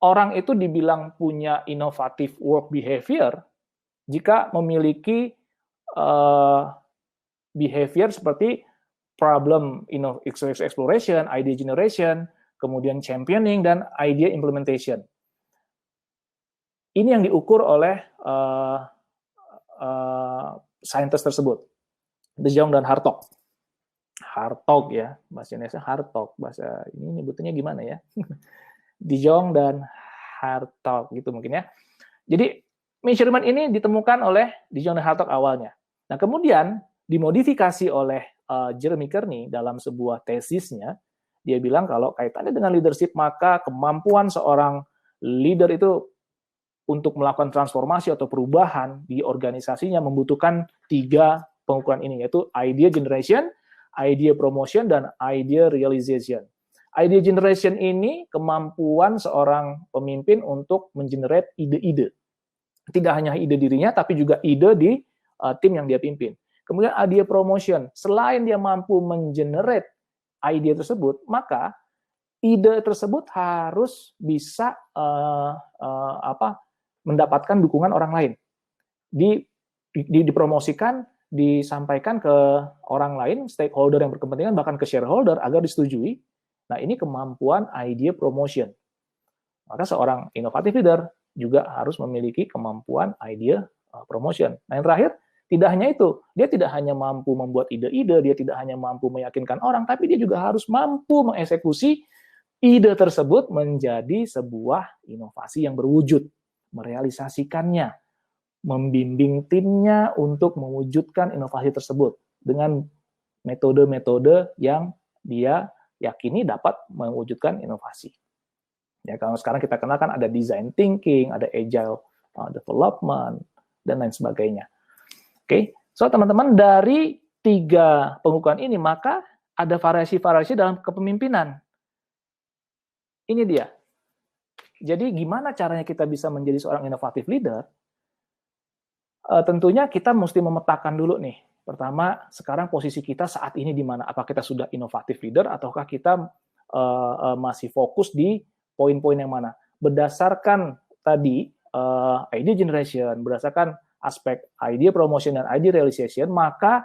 orang itu dibilang punya innovative work behavior jika memiliki behavior seperti problem exploration, idea generation, kemudian championing, dan idea implementation. Ini yang diukur oleh saintis tersebut, De Jong dan Hertog. Hartog ya, bahasa Indonesia Hartog, bahasa ini nyebutnya gimana ya? De Jong dan Hartog gitu mungkin ya. Jadi measurement ini ditemukan oleh De Jong dan Hartog awalnya. Nah kemudian dimodifikasi oleh Jeremy Kearney dalam sebuah tesisnya. Dia bilang kalau kaitannya dengan leadership maka kemampuan seorang leader itu untuk melakukan transformasi atau perubahan di organisasinya membutuhkan 3 pengukuran ini, yaitu idea generation, idea promotion, dan idea realization. Idea generation ini kemampuan seorang pemimpin untuk mengenerate ide-ide. Tidak hanya ide dirinya, tapi juga ide di tim yang dia pimpin. Kemudian idea promotion, selain dia mampu mengenerate ide tersebut, maka ide tersebut harus bisa mendapatkan dukungan orang lain. Dipromosikan, disampaikan ke orang lain, stakeholder yang berkepentingan, bahkan ke shareholder agar disetujui. Nah, ini kemampuan idea promotion. Maka seorang inovatif leader juga harus memiliki kemampuan idea promotion. Nah, yang terakhir, tidak hanya itu. Dia tidak hanya mampu membuat ide-ide, dia tidak hanya mampu meyakinkan orang, tapi dia juga harus mampu mengeksekusi ide tersebut menjadi sebuah inovasi yang berwujud, merealisasikannya, membimbing timnya untuk mewujudkan inovasi tersebut dengan metode-metode yang dia yakini dapat mewujudkan inovasi. Ya, kalau sekarang kita kenal kan ada design thinking, ada agile development, dan lain sebagainya. Oke, so teman-teman dari 3 pengukuran ini maka ada variasi-variasi dalam kepemimpinan. Ini dia. Jadi gimana caranya kita bisa menjadi seorang inovatif leader? Tentunya kita mesti memetakan dulu nih. Pertama, sekarang posisi kita saat ini di mana? Apakah kita sudah inovatif leader ataukah kita masih fokus di poin-poin yang mana? Berdasarkan tadi idea generation, berdasarkan aspek idea promotion dan idea realization, maka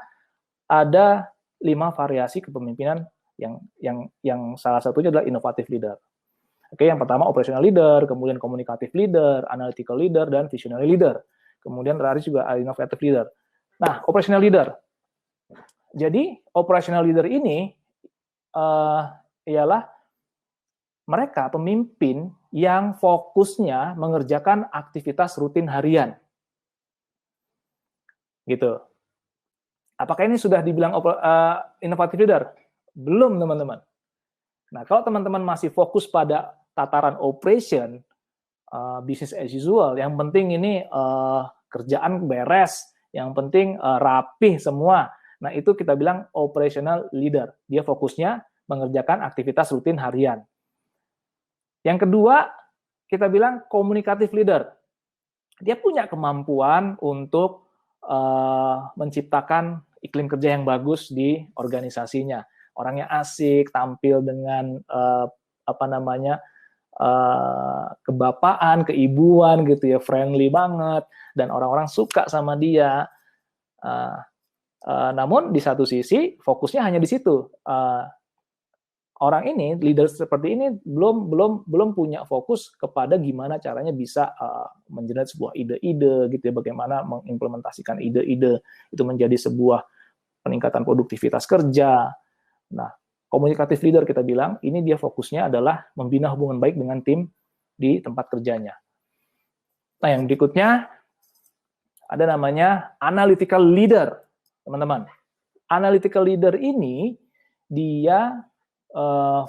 ada 5 variasi kepemimpinan yang salah satunya adalah inovatif leader. Oke, yang pertama operational leader, kemudian communicative leader, analytical leader, dan visionary leader. Kemudian terakhir juga innovative leader. Nah, operational leader. Jadi, operational leader ini ialah mereka pemimpin yang fokusnya mengerjakan aktivitas rutin harian. Gitu. Apakah ini sudah dibilang innovative leader? Belum, teman-teman. Nah, kalau teman-teman masih fokus pada tataran operation, business as usual, yang penting ini kerjaan beres, yang penting rapih semua. Nah, itu kita bilang operational leader. Dia fokusnya mengerjakan aktivitas rutin harian. Yang kedua, kita bilang communicative leader. Dia punya kemampuan untuk menciptakan iklim kerja yang bagus di organisasinya. Orangnya asik, tampil dengan kebapaan, keibuan gitu ya, friendly banget, dan orang-orang suka sama dia. Namun di satu sisi fokusnya hanya di situ. Orang ini, leader seperti ini belum punya fokus kepada gimana caranya bisa mengenerate sebuah ide-ide gitu ya, bagaimana mengimplementasikan ide-ide itu menjadi sebuah peningkatan produktivitas kerja. Nah, komunikatif leader kita bilang, ini dia fokusnya adalah membina hubungan baik dengan tim di tempat kerjanya. Nah, yang berikutnya ada namanya analytical leader, teman-teman. Analytical leader ini dia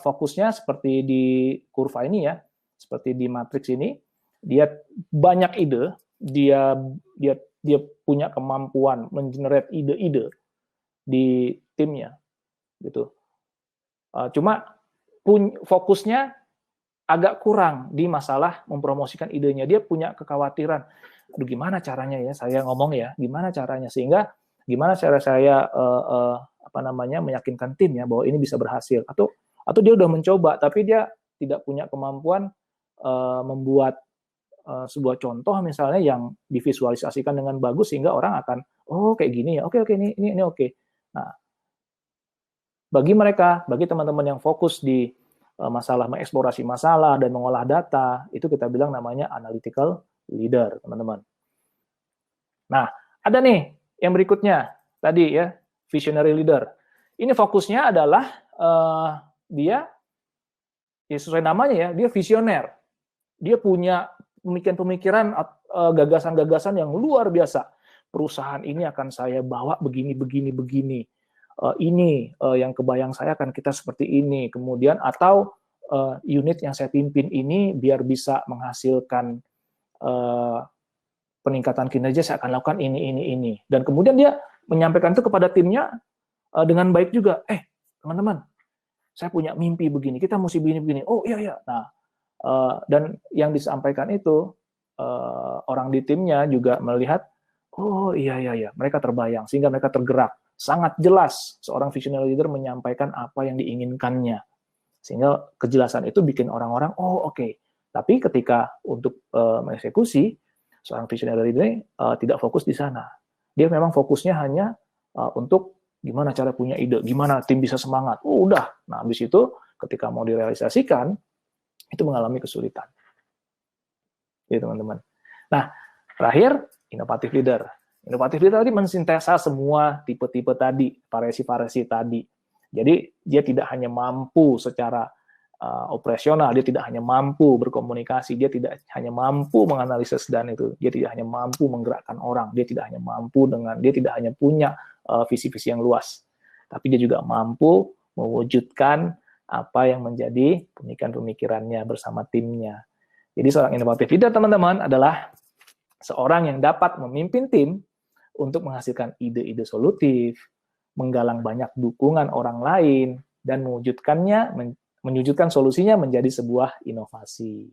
fokusnya seperti di kurva ini ya, seperti di matriks ini, dia banyak ide, dia punya kemampuan mengenerate ide-ide di timnya, gitu. Cuma fokusnya agak kurang di masalah mempromosikan idenya. Dia punya kekhawatiran, aduh gimana caranya ya saya ngomong ya, gimana caranya sehingga gimana cara saya meyakinkan tim ya bahwa ini bisa berhasil, atau dia udah mencoba tapi dia tidak punya kemampuan membuat sebuah contoh misalnya yang divisualisasikan dengan bagus sehingga orang akan kayak gini ya, oke ini oke. Nah, bagi teman-teman yang fokus di masalah mengeksplorasi masalah dan mengolah data, itu kita bilang namanya analytical leader, teman-teman. Nah, ada nih yang berikutnya tadi ya, visionary leader. Ini fokusnya adalah dia, ya sesuai namanya ya, dia visioner. Dia punya pemikiran-pemikiran, gagasan-gagasan yang luar biasa. Perusahaan ini akan saya bawa begini, begini, begini. Ini yang kebayang saya akan kita seperti ini. Kemudian atau unit yang saya pimpin ini biar bisa menghasilkan peningkatan kinerja, saya akan lakukan ini. Dan kemudian dia menyampaikan itu kepada timnya dengan baik juga. Teman-teman, saya punya mimpi begini, kita mesti begini. Oh iya. Nah, dan yang disampaikan itu orang di timnya juga melihat, oh iya, mereka terbayang, sehingga mereka tergerak. Sangat jelas seorang visionary leader menyampaikan apa yang diinginkannya. Sehingga kejelasan itu bikin orang-orang, oh oke. Tapi ketika untuk mengeksekusi, seorang visionary leader tidak fokus di sana. Dia memang fokusnya hanya untuk gimana cara punya ide, gimana tim bisa semangat. Oh udah. Nah habis itu ketika mau direalisasikan, itu mengalami kesulitan. Jadi teman-teman. Nah terakhir, inovatif leader. Inovatif leader tadi mensintesa semua tipe-tipe tadi, variasi-variasi tadi. Jadi dia tidak hanya mampu secara operasional, dia tidak hanya mampu berkomunikasi, dia tidak hanya mampu menganalisis dan itu, dia tidak hanya mampu menggerakkan orang, dia tidak hanya punya visi-visi yang luas, tapi dia juga mampu mewujudkan apa yang menjadi pemikiran-pemikirannya bersama timnya. Jadi seorang inovatif leader, teman-teman, adalah seorang yang dapat memimpin tim untuk menghasilkan ide-ide solutif, menggalang banyak dukungan orang lain, dan mewujudkan solusinya menjadi sebuah inovasi.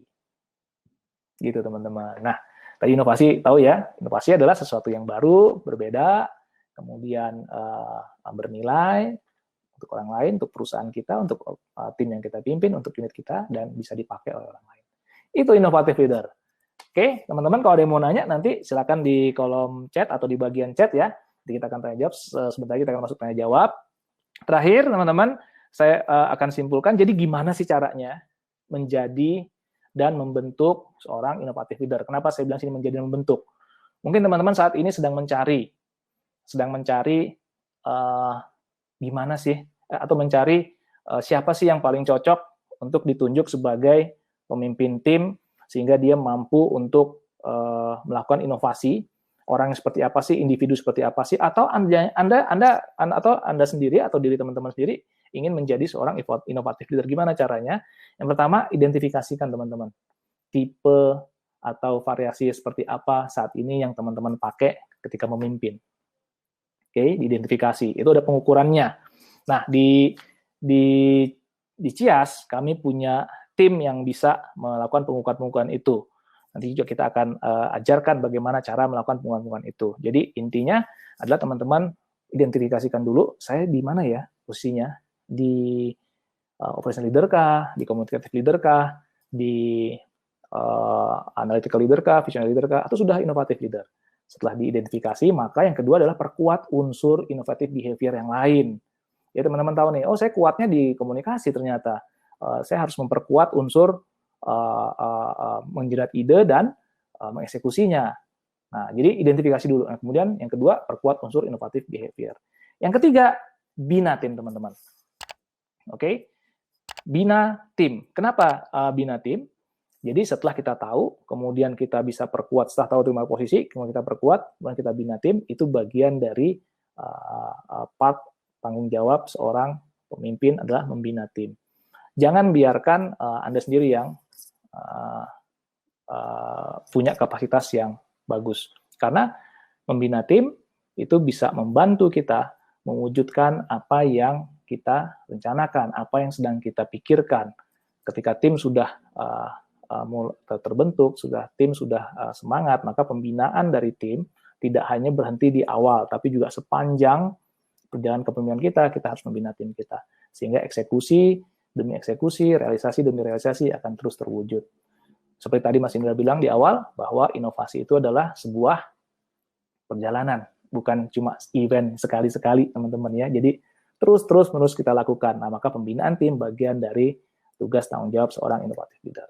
Gitu teman-teman. Nah, tadi inovasi, tahu ya, inovasi adalah sesuatu yang baru, berbeda, kemudian bernilai untuk orang lain, untuk perusahaan kita, untuk tim yang kita pimpin, untuk unit kita, dan bisa dipakai oleh orang lain. Itu inovatif leader. Oke, teman-teman kalau ada yang mau nanya, nanti silakan di kolom chat atau di bagian chat ya. Nanti kita akan tanya jawab, sebentar lagi kita akan masuk tanya jawab. Terakhir, teman-teman, saya akan simpulkan, jadi gimana sih caranya menjadi dan membentuk seorang inovatif leader. Kenapa saya bilang sini menjadi dan membentuk? Mungkin teman-teman saat ini sedang mencari gimana sih, atau mencari siapa sih yang paling cocok untuk ditunjuk sebagai pemimpin tim, sehingga dia mampu untuk melakukan inovasi. Orang yang seperti apa sih, individu seperti apa sih, atau Anda sendiri atau diri teman-teman sendiri ingin menjadi seorang inovatif leader. Gimana caranya? Yang pertama, identifikasikan teman-teman tipe atau variasi seperti apa saat ini yang teman-teman pakai ketika memimpin. Oke, diidentifikasi. Itu ada pengukurannya. Nah, di CIAS kami punya tim yang bisa melakukan pengukuran-pengukuran itu. Nanti juga kita akan ajarkan bagaimana cara melakukan pengukuran itu. Jadi intinya adalah teman-teman identifikasikan dulu, saya di mana ya posisinya, di operational leader kah, di communicative leader kah, di analytical leader kah, visionary leader kah, atau sudah inovatif leader. Setelah diidentifikasi, maka yang kedua adalah perkuat unsur inovatif behavior yang lain. Ya teman-teman tahu nih, oh saya kuatnya di komunikasi ternyata. Saya harus memperkuat unsur menjerat ide dan mengeksekusinya. Nah, jadi identifikasi dulu. Nah, kemudian yang kedua, perkuat unsur inovatif behavior. Yang ketiga, bina tim, teman-teman. Oke, bina tim. Kenapa bina tim? Jadi setelah kita tahu, kemudian kita bisa perkuat, setelah tahu terima posisi, kemudian kita perkuat, kemudian kita bina tim, itu bagian dari part tanggung jawab seorang pemimpin adalah membina tim. Jangan biarkan Anda sendiri yang punya kapasitas yang bagus. Karena membina tim itu bisa membantu kita mewujudkan apa yang kita rencanakan, apa yang sedang kita pikirkan. Ketika tim sudah terbentuk, tim sudah semangat, maka pembinaan dari tim tidak hanya berhenti di awal, tapi juga sepanjang perjalanan kepemimpinan kita harus membina tim kita. Sehingga eksekusi demi eksekusi, realisasi demi realisasi akan terus terwujud. Seperti tadi Mas Indra bilang di awal, bahwa inovasi itu adalah sebuah perjalanan, bukan cuma event sekali-sekali, teman-teman ya. Jadi terus-menerus kita lakukan. Nah, maka pembinaan tim bagian dari tugas tanggung jawab seorang inovatif leader.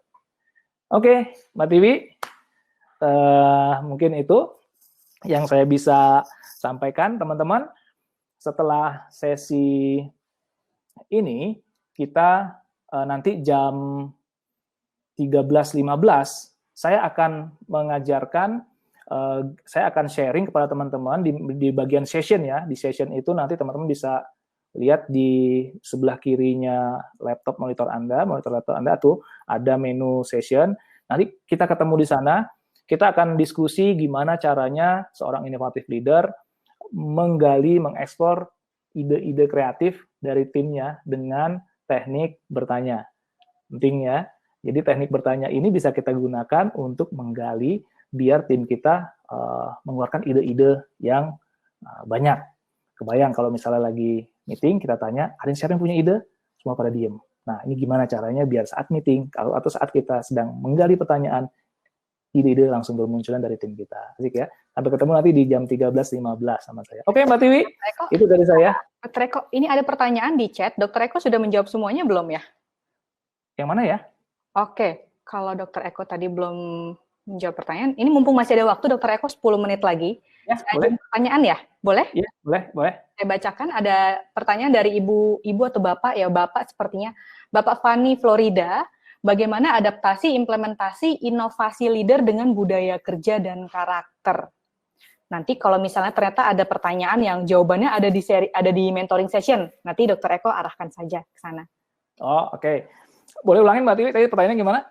Oke, Mbak Tiwi, mungkin itu yang saya bisa sampaikan, teman-teman. setelah sesi ini, kita nanti jam 13.15, saya akan mengajarkan, saya akan sharing kepada teman-teman di bagian session ya. Di session itu nanti teman-teman bisa lihat di sebelah kirinya monitor laptop Anda tuh ada menu session. Nanti kita ketemu di sana, kita akan diskusi gimana caranya seorang inovatif leader menggali, mengeksplor ide-ide kreatif dari timnya dengan teknik bertanya. Penting ya. Jadi teknik bertanya ini bisa kita gunakan untuk menggali biar tim kita mengeluarkan ide-ide yang banyak. Kebayang kalau misalnya lagi meeting, kita tanya, ada siapa yang punya ide? Semua pada diem. Nah, ini gimana caranya biar saat meeting, atau saat kita sedang menggali pertanyaan, ide-ide langsung bermunculan dari tim kita. Asik ya. Sampai ketemu nanti di jam 13.15 sama saya. Oke, Mbak Tiwi, itu dari saya.
Dr. Eko, ini ada pertanyaan di chat. Dr. Eko sudah menjawab semuanya belum ya?
Yang mana ya?
Oke, kalau Dr. Eko tadi belum menjawab pertanyaan, ini mumpung masih ada waktu, Dr. Eko 10 menit lagi.
Ya,
boleh. Pertanyaan ya? Boleh?
Ya, boleh.
Saya bacakan, ada pertanyaan dari ibu atau bapak, ya bapak sepertinya. Bapak Fani Florida, bagaimana adaptasi implementasi inovasi leader dengan budaya kerja dan karakter? Nanti kalau misalnya ternyata ada pertanyaan yang jawabannya ada di mentoring session, nanti Dr. Eko arahkan saja ke sana.
Oh, oke. Boleh ulangin Mbak Tiwi, tadi pertanyaannya gimana?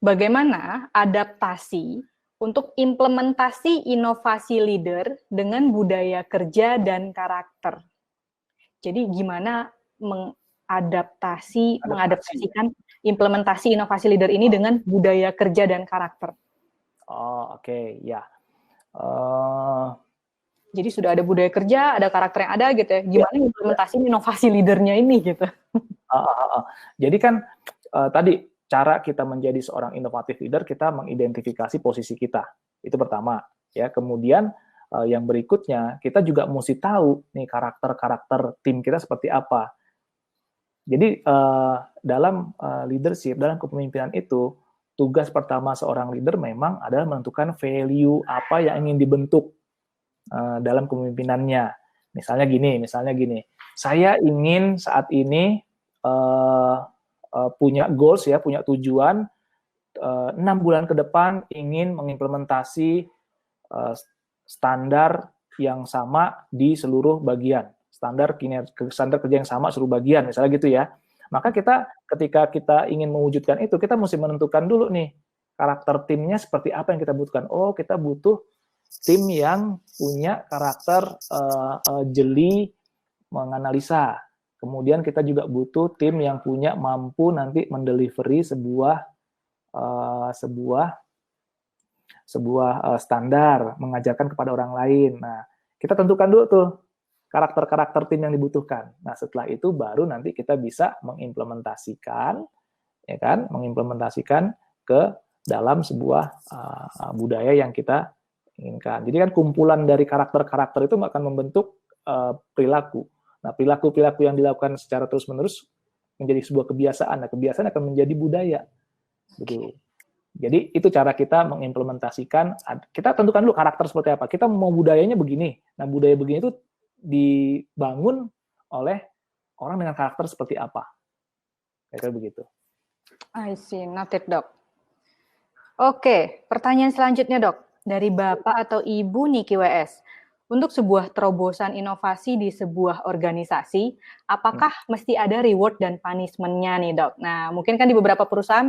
Bagaimana adaptasi untuk implementasi inovasi leader dengan budaya kerja dan karakter? Jadi gimana mengadaptasikan implementasi inovasi leader ini dengan budaya kerja dan karakter?
Oh, oke, ya.
Jadi sudah ada budaya kerja, ada karakter yang ada gitu ya. Gimana implementasi inovasi leadernya ini gitu?
Jadi kan tadi cara kita menjadi seorang inovatif leader, kita mengidentifikasi posisi kita. Itu pertama. Ya, kemudian yang berikutnya kita juga mesti tahu nih karakter tim kita seperti apa. Jadi dalam leadership, dalam kepemimpinan itu, tugas pertama seorang leader memang adalah menentukan value apa yang ingin dibentuk dalam kepemimpinannya. Misalnya gini, saya ingin saat ini punya goals ya, punya tujuan 6 bulan ke depan ingin mengimplementasi standar yang sama di seluruh bagian, standar kerja yang sama seluruh bagian, misalnya gitu ya. Maka ketika kita ingin mewujudkan itu, kita mesti menentukan dulu nih karakter timnya seperti apa yang kita butuhkan. Oh, kita butuh tim yang punya karakter jeli menganalisa. Kemudian kita juga butuh tim yang punya mampu nanti mendelivery sebuah standar, mengajarkan kepada orang lain. Nah, kita tentukan dulu tuh karakter-karakter tim yang dibutuhkan. Nah, setelah itu baru nanti kita bisa mengimplementasikan, ya kan, mengimplementasikan ke dalam sebuah budaya yang kita inginkan. Jadi kan kumpulan dari karakter-karakter itu akan membentuk perilaku. Nah, perilaku-perilaku yang dilakukan secara terus-menerus menjadi sebuah kebiasaan. Nah, kebiasaan akan menjadi budaya. Gitu. Jadi itu cara kita mengimplementasikan. Kita tentukan dulu karakter seperti apa. Kita mau budayanya begini. Nah, budaya begini itu dibangun oleh orang dengan karakter seperti apa. Kayak begitu.
I see, noted, Dok. Oke, pertanyaan selanjutnya, Dok. Dari Bapak atau Ibu Niki WS. Untuk sebuah terobosan inovasi di sebuah organisasi, apakah mesti ada reward dan punishment-nya nih, Dok? Nah, mungkin kan di beberapa perusahaan,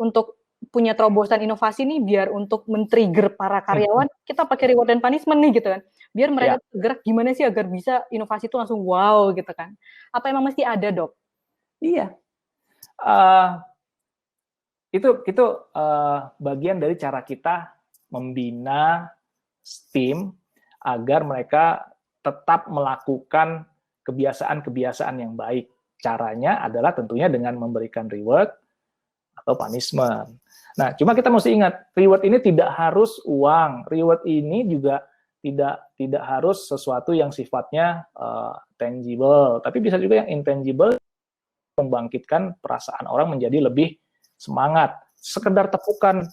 untuk punya terobosan inovasi nih, biar untuk men-trigger para karyawan, kita pakai reward dan punishment nih, gitu kan. Biar mereka bergerak gimana sih agar bisa inovasi itu langsung wow, gitu kan. Apa emang mesti ada, Dok?
Iya. Itu bagian dari cara kita membina tim agar mereka tetap melakukan kebiasaan-kebiasaan yang baik. Caranya adalah tentunya dengan memberikan reward atau punishment. Nah, cuma kita mesti ingat, reward ini tidak harus uang. Reward ini juga tidak harus sesuatu yang sifatnya tangible, tapi bisa juga yang intangible, membangkitkan perasaan orang menjadi lebih semangat. Sekedar tepukan,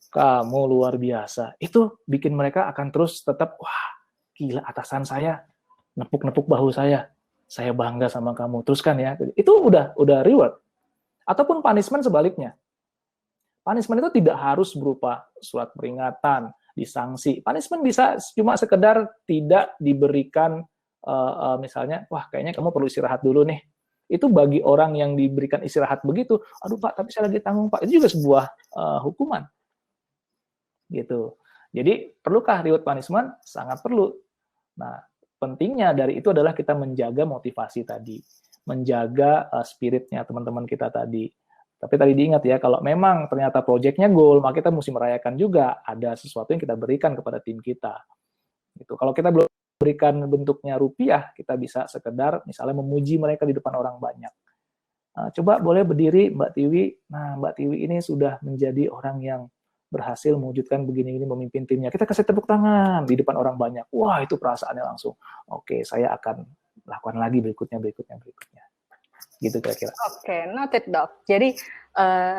kamu luar biasa, itu bikin mereka akan terus tetap, wah, gila atasan saya nepuk-nepuk bahu saya bangga sama kamu, teruskan ya. Itu udah reward. Ataupun punishment sebaliknya. Punishment itu tidak harus berupa surat peringatan, disanksi. Punishment bisa cuma sekedar tidak diberikan, misalnya, wah kayaknya kamu perlu istirahat dulu nih. Itu bagi orang yang diberikan istirahat begitu, aduh Pak, tapi saya lagi tanggung Pak, itu juga sebuah hukuman. Gitu. Jadi perlukah reward punishment? Sangat perlu. Nah, pentingnya dari itu adalah kita menjaga motivasi tadi, menjaga spiritnya teman-teman kita tadi. Tapi tadi diingat ya, kalau memang ternyata proyeknya goal, maka kita mesti merayakan juga ada sesuatu yang kita berikan kepada tim kita. Gitu. Kalau kita belum berikan bentuknya rupiah, kita bisa sekedar misalnya memuji mereka di depan orang banyak. Coba boleh berdiri Mbak Tiwi. Nah, Mbak Tiwi ini sudah menjadi orang yang berhasil mewujudkan begini-ini memimpin timnya. Kita kasih tepuk tangan di depan orang banyak. Wah, itu perasaannya langsung. Oke, saya akan lakukan lagi berikutnya. Gitu kira-kira.
Oke, noted Dok. Jadi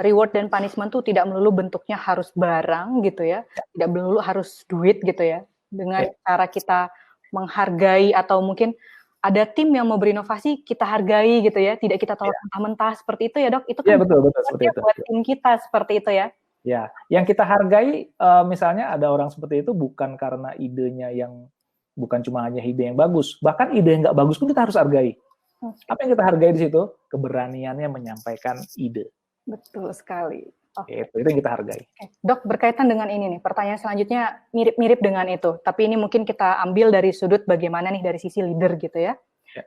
reward dan punishment tuh tidak melulu bentuknya harus barang gitu ya, tidak melulu harus duit gitu ya. Dengan cara kita menghargai atau mungkin ada tim yang mau berinovasi kita hargai gitu ya, tidak kita tolak mentah-mentah seperti itu ya Dok. Itu kan
betul seperti itu.
Buat tim kita seperti itu ya.
Ya, yang kita hargai misalnya ada orang seperti itu bukan karena idenya yang bukan cuma hanya ide yang bagus, bahkan ide yang nggak bagus pun kita harus hargai. Apa yang kita hargai di situ? Keberaniannya menyampaikan ide.
Betul sekali.
Itu yang kita hargai.
Dok, berkaitan dengan ini nih, pertanyaan selanjutnya mirip-mirip dengan itu, tapi ini mungkin kita ambil dari sudut bagaimana nih dari sisi leader gitu ya.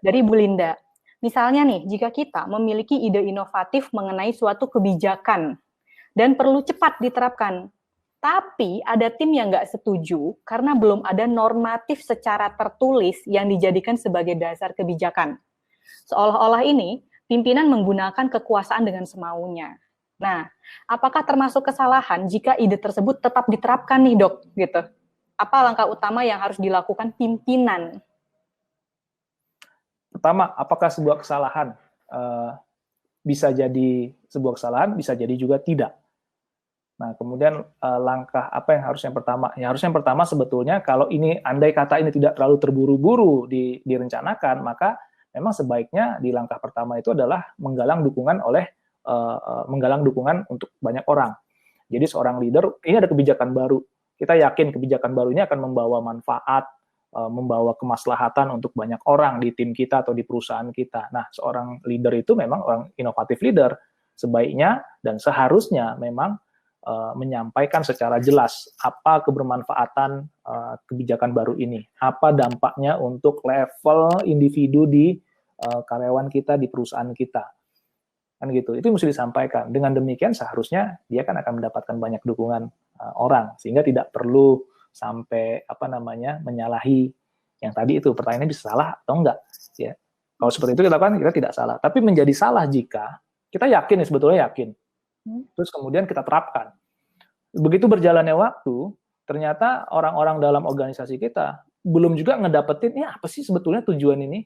Dari Bu Linda, misalnya nih, jika kita memiliki ide inovatif mengenai suatu kebijakan dan perlu cepat diterapkan, tapi ada tim yang nggak setuju karena belum ada normatif secara tertulis yang dijadikan sebagai dasar kebijakan. Seolah-olah ini pimpinan menggunakan kekuasaan dengan semaunya. Nah, apakah termasuk kesalahan jika ide tersebut tetap diterapkan nih Dok? Gitu. Apa langkah utama yang harus dilakukan pimpinan?
Pertama, apakah sebuah kesalahan? Bisa jadi sebuah kesalahan, bisa jadi juga tidak. Nah, kemudian langkah apa yang harus yang pertama? Ya, harus yang pertama sebetulnya kalau ini andai kata ini tidak terlalu terburu-buru direncanakan, maka memang sebaiknya di langkah pertama itu adalah menggalang dukungan untuk banyak orang. Jadi seorang leader, ini ada kebijakan baru. Kita yakin kebijakan baru ini akan membawa manfaat, membawa kemaslahatan untuk banyak orang di tim kita atau di perusahaan kita. Nah, seorang leader itu memang orang inovatif leader. Sebaiknya dan seharusnya memang menyampaikan secara jelas apa kebermanfaatan kebijakan baru ini, apa dampaknya untuk level individu di karyawan kita, di perusahaan kita, kan gitu. Itu mesti disampaikan. Dengan demikian seharusnya dia kan akan mendapatkan banyak dukungan orang, sehingga tidak perlu sampai menyalahi yang tadi itu. Pertanyaannya bisa salah atau enggak? Ya, kalau seperti itu kita tidak salah. Tapi menjadi salah jika kita yakin, sebetulnya yakin. Terus kemudian kita terapkan. Begitu berjalannya waktu, ternyata orang-orang dalam organisasi kita belum juga ngedapetin, ini apa sih sebetulnya tujuan ini?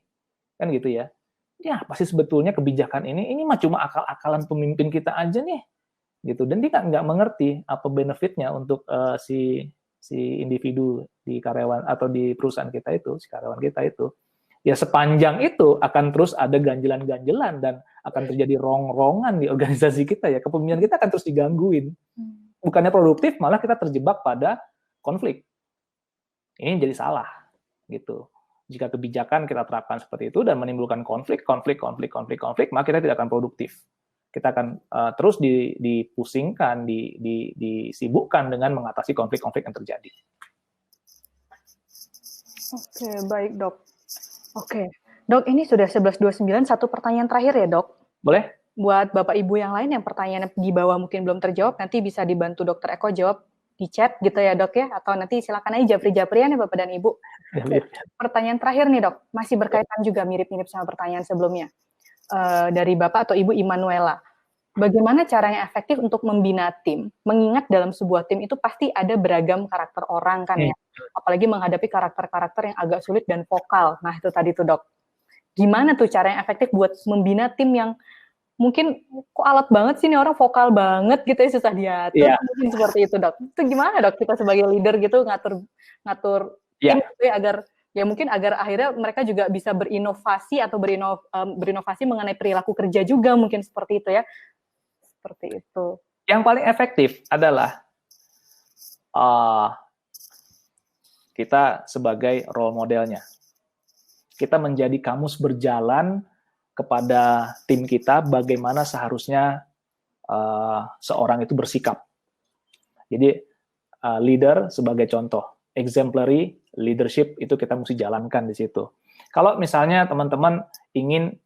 Kan gitu ya. Ya, apa sih sebetulnya kebijakan ini? Ini mah cuma akal-akalan pemimpin kita aja nih. Gitu. Dan dia nggak mengerti apa benefitnya untuk si individu di karyawan atau di perusahaan kita itu, si karyawan kita itu. Ya sepanjang itu akan terus ada ganjelan-ganjelan dan akan terjadi rong-rongan di organisasi kita ya. Kepemimpinan kita akan terus digangguin. Bukannya produktif, malah kita terjebak pada konflik. Ini jadi salah gitu. Jika kebijakan kita terapkan seperti itu dan menimbulkan konflik, maka kita tidak akan produktif. Kita akan terus dipusingkan, disibukkan dengan mengatasi konflik-konflik yang terjadi.
Oke, baik Dok. Oke, Dok, ini sudah 11.29, satu pertanyaan terakhir ya, Dok?
Boleh?
Buat Bapak Ibu yang lain yang pertanyaan di bawah mungkin belum terjawab, nanti bisa dibantu Dr. Eko jawab di chat gitu ya, Dok ya? Atau nanti silakan aja japri-japrian ya Bapak dan Ibu. Oke. Pertanyaan terakhir nih, Dok. Masih berkaitan juga mirip-mirip sama pertanyaan sebelumnya. Dari Bapak atau Ibu Immanuela. Bagaimana caranya efektif untuk membina tim? Mengingat dalam sebuah tim itu pasti ada beragam karakter orang kan ya. Apalagi menghadapi karakter-karakter yang agak sulit dan vokal. Nah itu tadi tuh Dok. Gimana tuh cara yang efektif buat membina tim yang mungkin kok alat banget sih nih orang vokal banget gitu ya, susah diatur. Mungkin seperti itu Dok. Itu gimana Dok kita sebagai leader gitu ngatur tim gitu ya, agar Ya mungkin agar akhirnya mereka juga bisa berinovasi atau berinovasi mengenai perilaku kerja juga mungkin seperti itu ya. Seperti itu.
Yang paling efektif adalah kita sebagai role modelnya. Kita menjadi kamus berjalan kepada tim kita bagaimana seharusnya seorang itu bersikap. Jadi leader sebagai contoh, exemplary leadership itu kita mesti jalankan di situ. Kalau misalnya teman-teman ingin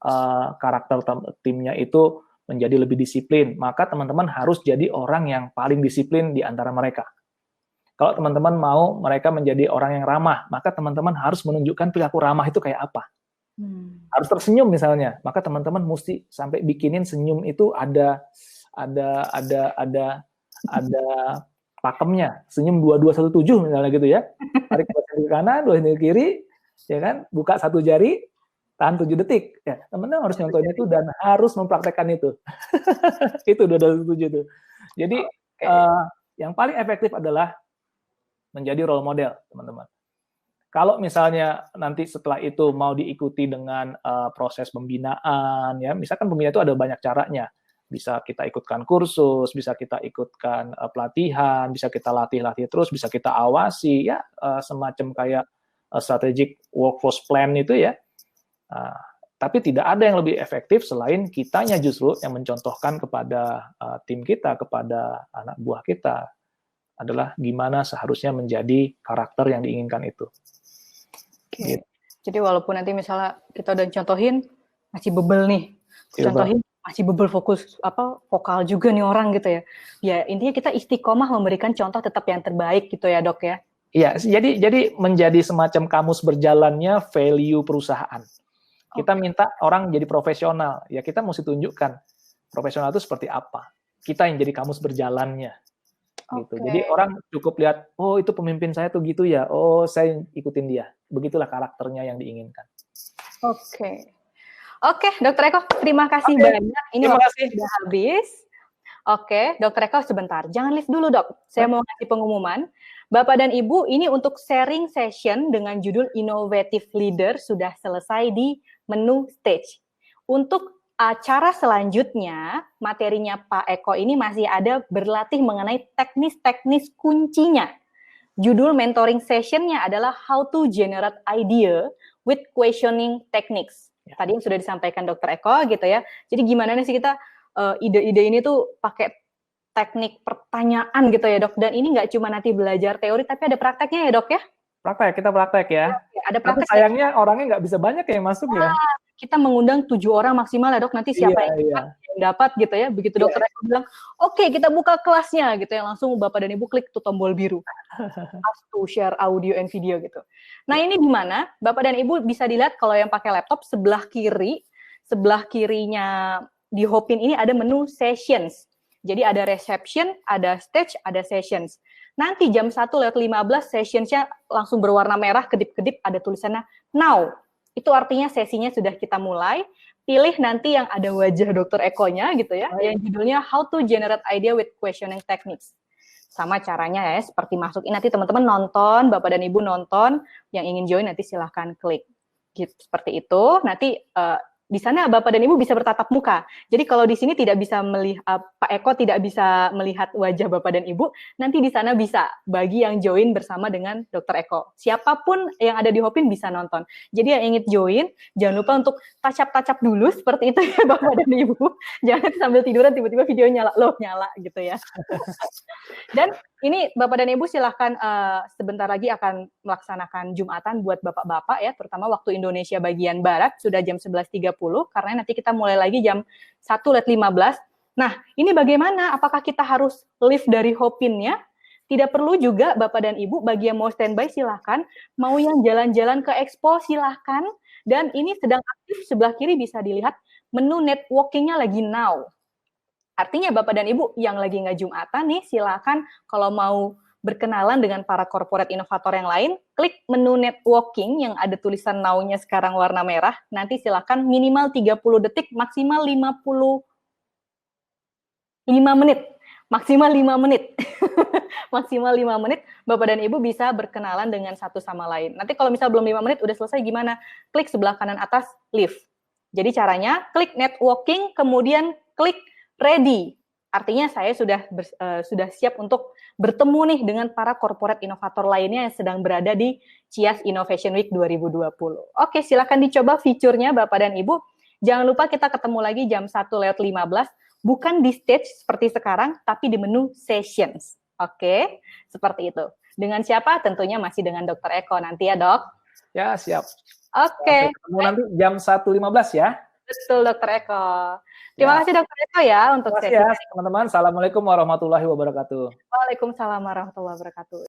karakter timnya itu menjadi lebih disiplin, maka teman-teman harus jadi orang yang paling disiplin di antara mereka. Kalau teman-teman mau mereka menjadi orang yang ramah, maka teman-teman harus menunjukkan perilaku ramah itu kayak apa. Harus tersenyum misalnya, maka teman-teman mesti sampai bikinin senyum itu ada pakemnya, senyum 2217 misalnya gitu ya. Tarik ke kanan, 2 jari kiri, ya kan? Buka 1 jari, tahan 7 detik. Ya, teman-teman harus nyontohin itu dan harus mempraktekkan itu. Itu 2217 itu. Jadi yang paling efektif adalah menjadi role model, teman-teman. Kalau misalnya nanti setelah itu mau diikuti dengan proses pembinaan, ya, misalkan pembinaan itu ada banyak caranya. Bisa kita ikutkan kursus, bisa kita ikutkan pelatihan, bisa kita latih-latih terus, bisa kita awasi, ya, semacam kayak strategic workforce plan itu ya. Tapi tidak ada yang lebih efektif selain kitanya justru yang mencontohkan kepada tim kita, kepada anak buah kita, adalah gimana seharusnya menjadi karakter yang diinginkan itu.
Gitu. Jadi walaupun nanti misalnya kita udah contohin masih bebel nih, contohin masih bebel vokal juga nih orang gitu ya. Ya intinya kita istiqomah memberikan contoh tetap yang terbaik gitu ya dok ya.
Iya, jadi menjadi semacam kamus berjalannya value perusahaan. Kita minta orang jadi profesional, ya kita mesti tunjukkan profesional itu seperti apa. Kita yang jadi kamus berjalannya. Gitu. Jadi orang cukup lihat, oh itu pemimpin saya tuh gitu ya, oh saya ikutin dia. Begitulah karakternya yang diinginkan.
Oke, Dokter Eko, terima kasih banyak. Ini waktu sudah habis. Oke, Dokter Eko sebentar, jangan lift dulu dok. Saya mau kasih pengumuman. Bapak dan Ibu, ini untuk sharing session dengan judul Innovative Leader sudah selesai di menu stage. Untuk acara selanjutnya, materinya Pak Eko ini masih ada berlatih mengenai teknis-teknis kuncinya. Judul mentoring sessionnya adalah How to Generate Idea with Questioning Techniques. Tadi yang sudah disampaikan Dr. Eko gitu ya. Jadi gimana sih kita ide-ide ini tuh pakai teknik pertanyaan gitu ya dok. Dan ini nggak cuma nanti belajar teori, tapi ada prakteknya ya dok ya?
Kita praktek ya.
Ada praktek.
Tapi sayangnya orangnya nggak bisa banyak yang masuk ya.
Kita mengundang 7 orang maksimal ya dok, nanti siapa yang dapat gitu ya. Begitu dokter Eko bilang, oke, kita buka kelasnya gitu ya, langsung Bapak dan Ibu klik tuh tombol biru. Ask to share audio and video gitu. Nah ini di mana Bapak dan Ibu bisa dilihat kalau yang pakai laptop sebelah kirinya di Hopin ini ada menu sessions. Jadi ada reception, ada stage, ada sessions. Nanti jam 1:15 sessionsnya langsung berwarna merah, kedip-kedip ada tulisannya now. Itu artinya sesinya sudah kita mulai. Pilih nanti yang ada wajah Dr. Eko-nya gitu ya, yang judulnya How to Generate Idea with Questioning Techniques. Sama caranya ya, seperti masukin nanti teman-teman nonton, Bapak dan Ibu nonton, yang ingin join nanti silahkan klik. Gitu, seperti itu. Nanti di sana Bapak dan Ibu bisa bertatap muka. Jadi kalau di sini tidak bisa melihat Pak Eko tidak bisa melihat wajah Bapak dan Ibu, nanti di sana bisa bagi yang join bersama dengan Dr. Eko. Siapapun yang ada di Hopin bisa nonton. Jadi yang ingin join, jangan lupa untuk touch up dulu seperti itu ya Bapak dan Ibu. Jangan sambil tiduran tiba-tiba video nyala gitu ya. Dan ini Bapak dan Ibu silahkan sebentar lagi akan melaksanakan Jumatan buat Bapak-Bapak ya, terutama waktu Indonesia bagian Barat, sudah jam 11.30, karena nanti kita mulai lagi jam 1:15. Nah, ini bagaimana? Apakah kita harus live dari Hopinnya? Tidak perlu juga Bapak dan Ibu, bagi yang mau standby silahkan, mau yang jalan-jalan ke Expo silahkan, dan ini sedang aktif, sebelah kiri bisa dilihat menu networking-nya lagi now. Artinya Bapak dan Ibu yang lagi nggak Jumatan nih, silakan kalau mau berkenalan dengan para corporate inovator yang lain, klik menu networking yang ada tulisan now-nya sekarang warna merah, nanti silakan minimal 30 detik, maksimal 55 menit. Maksimal 5 menit. maksimal 5 menit, Bapak dan Ibu bisa berkenalan dengan satu sama lain. Nanti kalau misal belum 5 menit, udah selesai gimana? Klik sebelah kanan atas, leave. Jadi caranya, klik networking, kemudian klik ready. Artinya saya sudah siap untuk bertemu nih dengan para corporate inovator lainnya yang sedang berada di CIAS Innovation Week 2020. Oke, silakan dicoba fiturnya Bapak dan Ibu. Jangan lupa kita ketemu lagi jam 1:15, bukan di stage seperti sekarang, tapi di menu sessions. Oke, seperti itu. Dengan siapa? Tentunya masih dengan Dr. Eko nanti ya, Dok.
Ya, siap.
Oke.
Sampai ketemu nanti jam 1:15 ya.
Betul, Dr. Eko. Terima kasih, Dr. Eko ya untuk
Terima kasih
sesi.
ya, teman-teman. Assalamualaikum warahmatullahi wabarakatuh.
Waalaikumsalam warahmatullahi wabarakatuh.